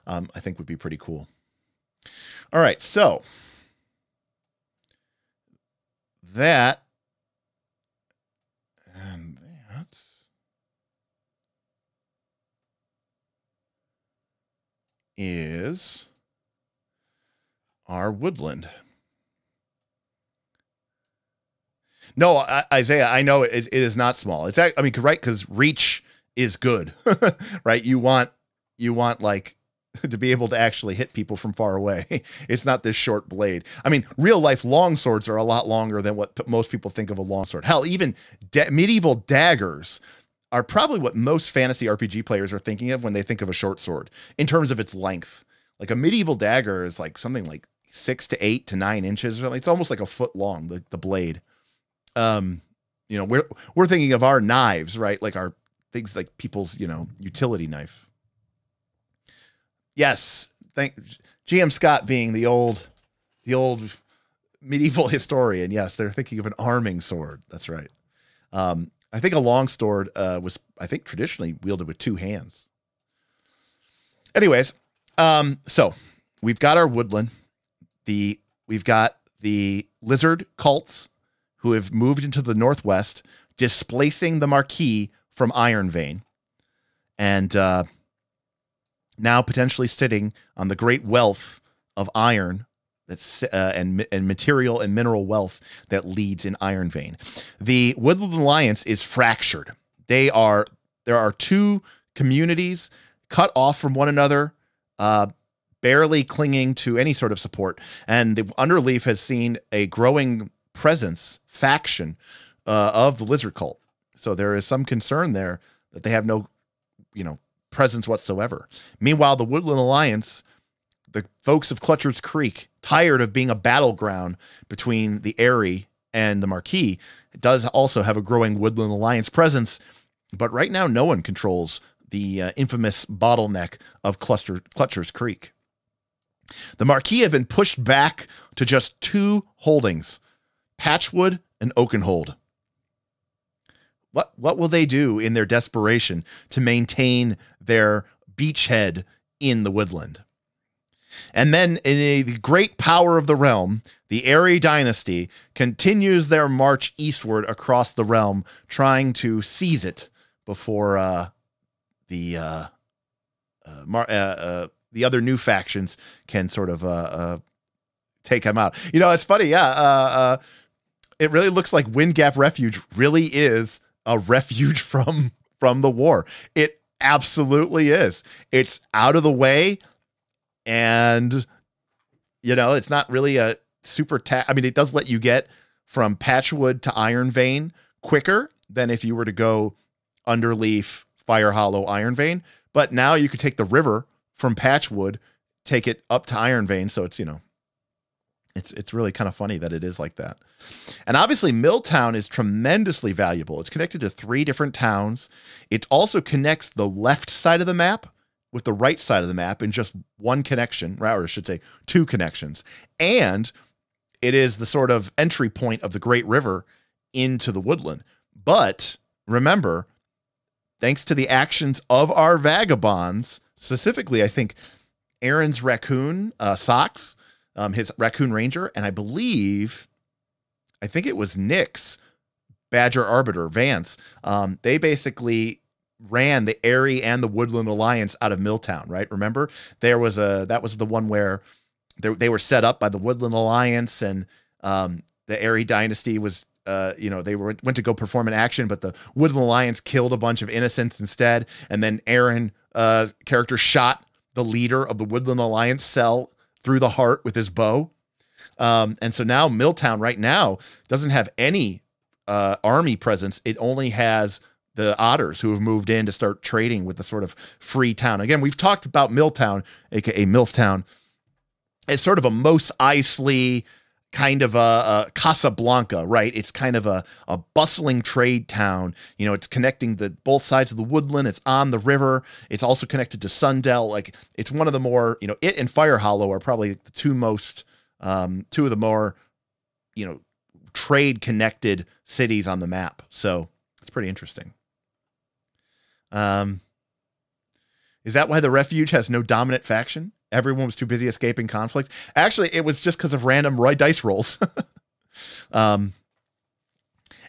I think would be pretty cool. All right, so that and that is our woodland. No, Isaiah, I know it is not small. It's, I mean, right, because reach is good, right? You want like to be able to actually hit people from far away. It's not this short blade. I mean, real life long swords are a lot longer than what most people think of a long sword. Hell, even medieval daggers are probably what most fantasy RPG players are thinking of when they think of a short sword in terms of its length. Like a medieval dagger is like something like 6 to 8 to 9 inches. It's almost like a foot long, the blade. You know, we're thinking of our knives, right? Like our things like people's, you know, utility knife. Yes. Thank GM Scott being the old medieval historian. Yes. They're thinking of an arming sword. That's right. I think a long sword, was, I think, traditionally wielded with 2 hands. Anyways. So we've got our woodland. We've got the lizard cults who have moved into the northwest, displacing the Marquis from Iron Vein, and now potentially sitting on the great wealth of iron that's and material and mineral wealth that leads in Iron Vein. The Woodland Alliance is fractured. There are two communities cut off from one another, barely clinging to any sort of support. And the Underleaf has seen a growing presence, faction of the Lizard Cult. So there is some concern there that they have no, presence whatsoever. Meanwhile, the Woodland Alliance, the folks of Clutcher's Creek, tired of being a battleground between the Airy and the Marquis, does also have a growing Woodland Alliance presence. But right now, no one controls the infamous bottleneck of Clutcher's Creek. The Marquis have been pushed back to just 2 holdings, Patchwood and Oakenhold. What will they do in their desperation to maintain their beachhead in the woodland? And then in the great power of the realm, the Airy dynasty continues their march eastward across the realm, trying to seize it before the other new factions can sort of take them out. It's funny. Yeah. It really looks like Wind Gap Refuge really is a refuge from the war. It absolutely is. It's out of the way, and it's not really a super it does let you get from Patchwood to Iron Vein quicker than if you were to go Underleaf, Fire Hollow, Iron Vein. But now you could take the river from Patchwood, take it up to Iron Vein. So it's it's really kind of funny that it is like that. And obviously Milltown is tremendously valuable. It's connected to 3 different towns. It also connects the left side of the map with the right side of the map in just one connection, or I should say 2 connections. And it is the sort of entry point of the Great River into the woodland. But remember, thanks to the actions of our Vagabonds, specifically, I think Aaron's raccoon, Socks, his raccoon ranger, and I think it was Nick's Badger Arbiter, Vance. They basically ran the Airy and the Woodland Alliance out of Milltown, right? Remember, that was the one where they were set up by the Woodland Alliance, and the Airy dynasty was, they went to go perform an action, but the Woodland Alliance killed a bunch of innocents instead. And then Aaron character shot the leader of the Woodland Alliance cell through the heart with his bow. And so now Milltown right now doesn't have any army presence. It only has the Otters, who have moved in to start trading with the sort of free town. Again, we've talked about Milltown, aka Milftown, as sort of a Mos Eisley kind of a Casablanca, right? It's kind of a bustling trade town. It's connecting both sides of the woodland. It's on the river. It's also connected to Sundell. Like, it's one of the more, it and Fire Hollow are probably the two of the more, trade connected cities on the map. So it's pretty interesting. Is that why the refuge has no dominant faction? Everyone was too busy escaping conflict. Actually, it was just because of random dice rolls. And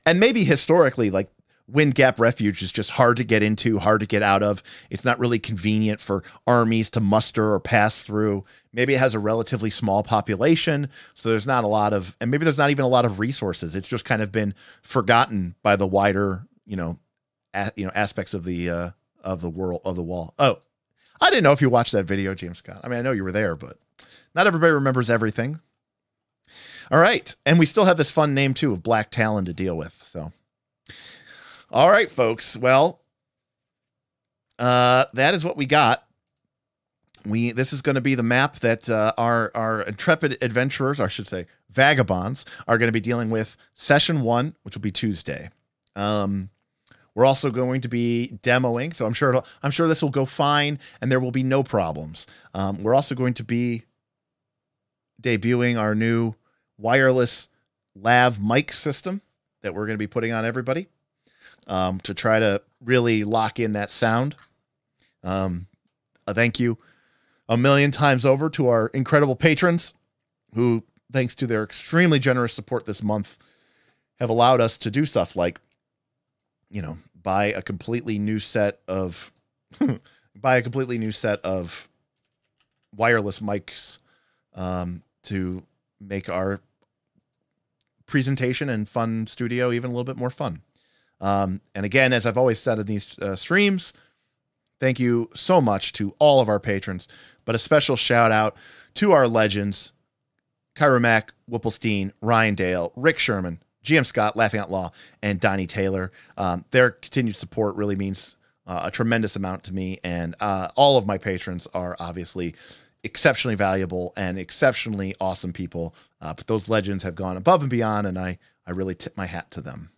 maybe historically, like, Wind Gap Refuge is just hard to get into, hard to get out of. It's not really convenient for armies to muster or pass through. Maybe it has a relatively small population, so there's not a lot of, and maybe there's not even a lot of resources. It's just kind of been forgotten by the wider, aspects of the world, of the wall. Oh, I didn't know if you watched that video, James Scott. I mean, I know you were there, but not everybody remembers everything. All right. And we still have this fun name too of Black Talon to deal with. So, all right, folks. Well, that is what we got. This is going to be the map that our intrepid adventurers, or I should say Vagabonds, are going to be dealing with session 1, which will be Tuesday. We're also going to be demoing, so I'm sure this will go fine and there will be no problems. We're also going to be debuting our new wireless lav mic system that we're going to be putting on everybody to try to really lock in that sound. A thank you a million times over to our incredible patrons who, thanks to their extremely generous support this month, have allowed us to do stuff like, buy a completely new set of wireless mics to make our presentation and fun studio even a little bit more fun. And again, as I've always said in these streams, thank you so much to all of our patrons, but a special shout out to our legends, Kyra Mack, Whipplestein, Ryan Dale, Rick Sherman, GM Scott, Laughing Out Law, and Donnie Taylor. Their continued support really means a tremendous amount to me, and all of my patrons are obviously exceptionally valuable and exceptionally awesome people. But those legends have gone above and beyond, and I really tip my hat to them.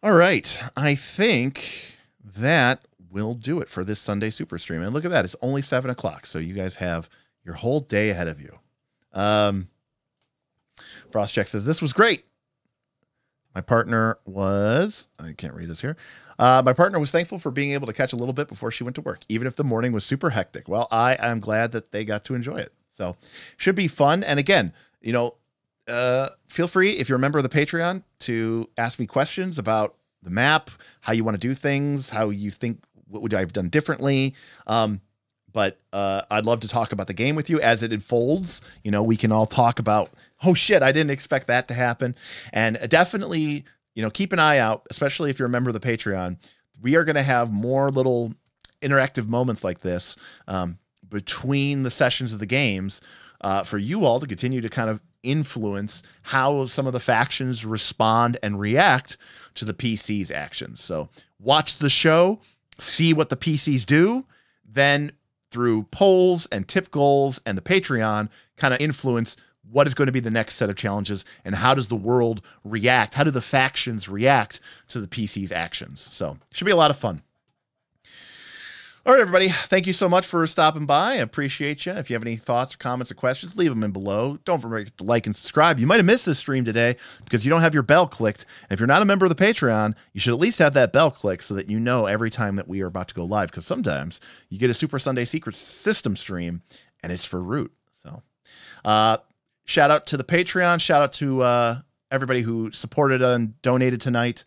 All right, I think that will do it for this Sunday Super Stream. And look at that, it's only 7 o'clock, so you guys have your whole day ahead of you. Frostcheck says, this was great. My partner was, I can't read this here. My partner was thankful for being able to catch a little bit before she went to work, even if the morning was super hectic. Well, I am glad that they got to enjoy it. So should be fun. And again, you know, feel free, if you're a member of the Patreon, to ask me questions about the map, how you want to do things, how you think, what would I have done differently? But I'd love to talk about the game with you as it unfolds. You know, we can all talk about, oh shit, I didn't expect that to happen. And definitely, you know, keep an eye out, especially if you're a member of the Patreon. We are going to have more little interactive moments like this between the sessions of the games for you all to continue to kind of influence how some of the factions respond and react to the PC's actions. So watch the show, see what the PCs do, then through polls and tip goals and the Patreon, kind of influence what is going to be the next set of challenges and how does the world react? How do the factions react to the PC's actions? So it should be a lot of fun. All right, everybody. Thank you so much for stopping by. I appreciate you. If you have any thoughts, comments, or questions, leave them in below. Don't forget to like and subscribe. You might have missed this stream today because you don't have your bell clicked. And if you're not a member of the Patreon, you should at least have that bell clicked so that you know every time that we are about to go live, because sometimes you get a Super Sunday Secret System stream and it's for Root. So shout out to the Patreon. Shout out to everybody who supported and donated tonight.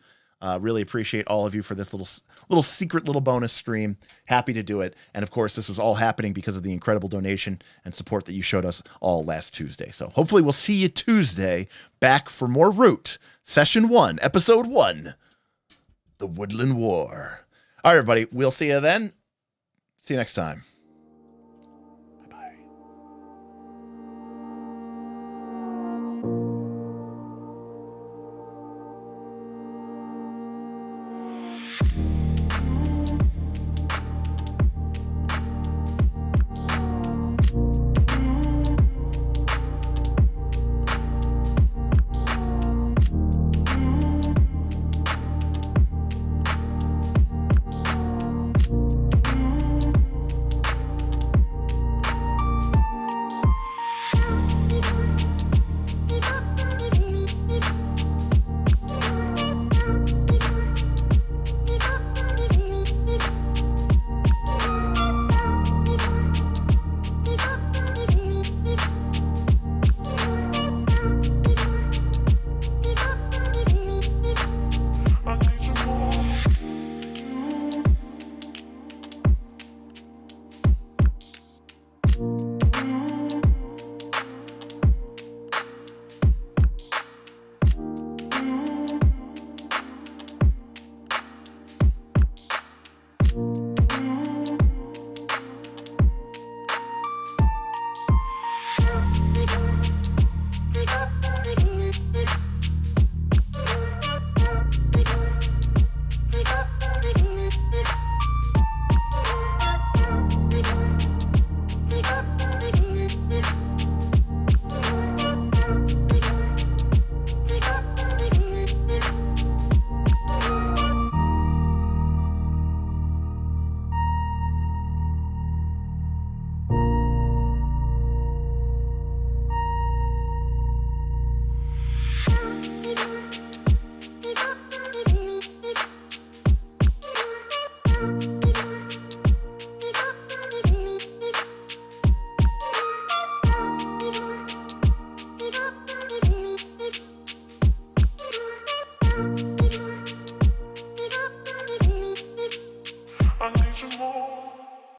Really appreciate all of you for this little secret little bonus stream. Happy to do it. And of course, this was all happening because of the incredible donation and support that you showed us all last Tuesday. So hopefully we'll see you Tuesday back for more Root. Session 1, Episode 1, The Woodland War. All right, everybody. We'll see you then. See you next time.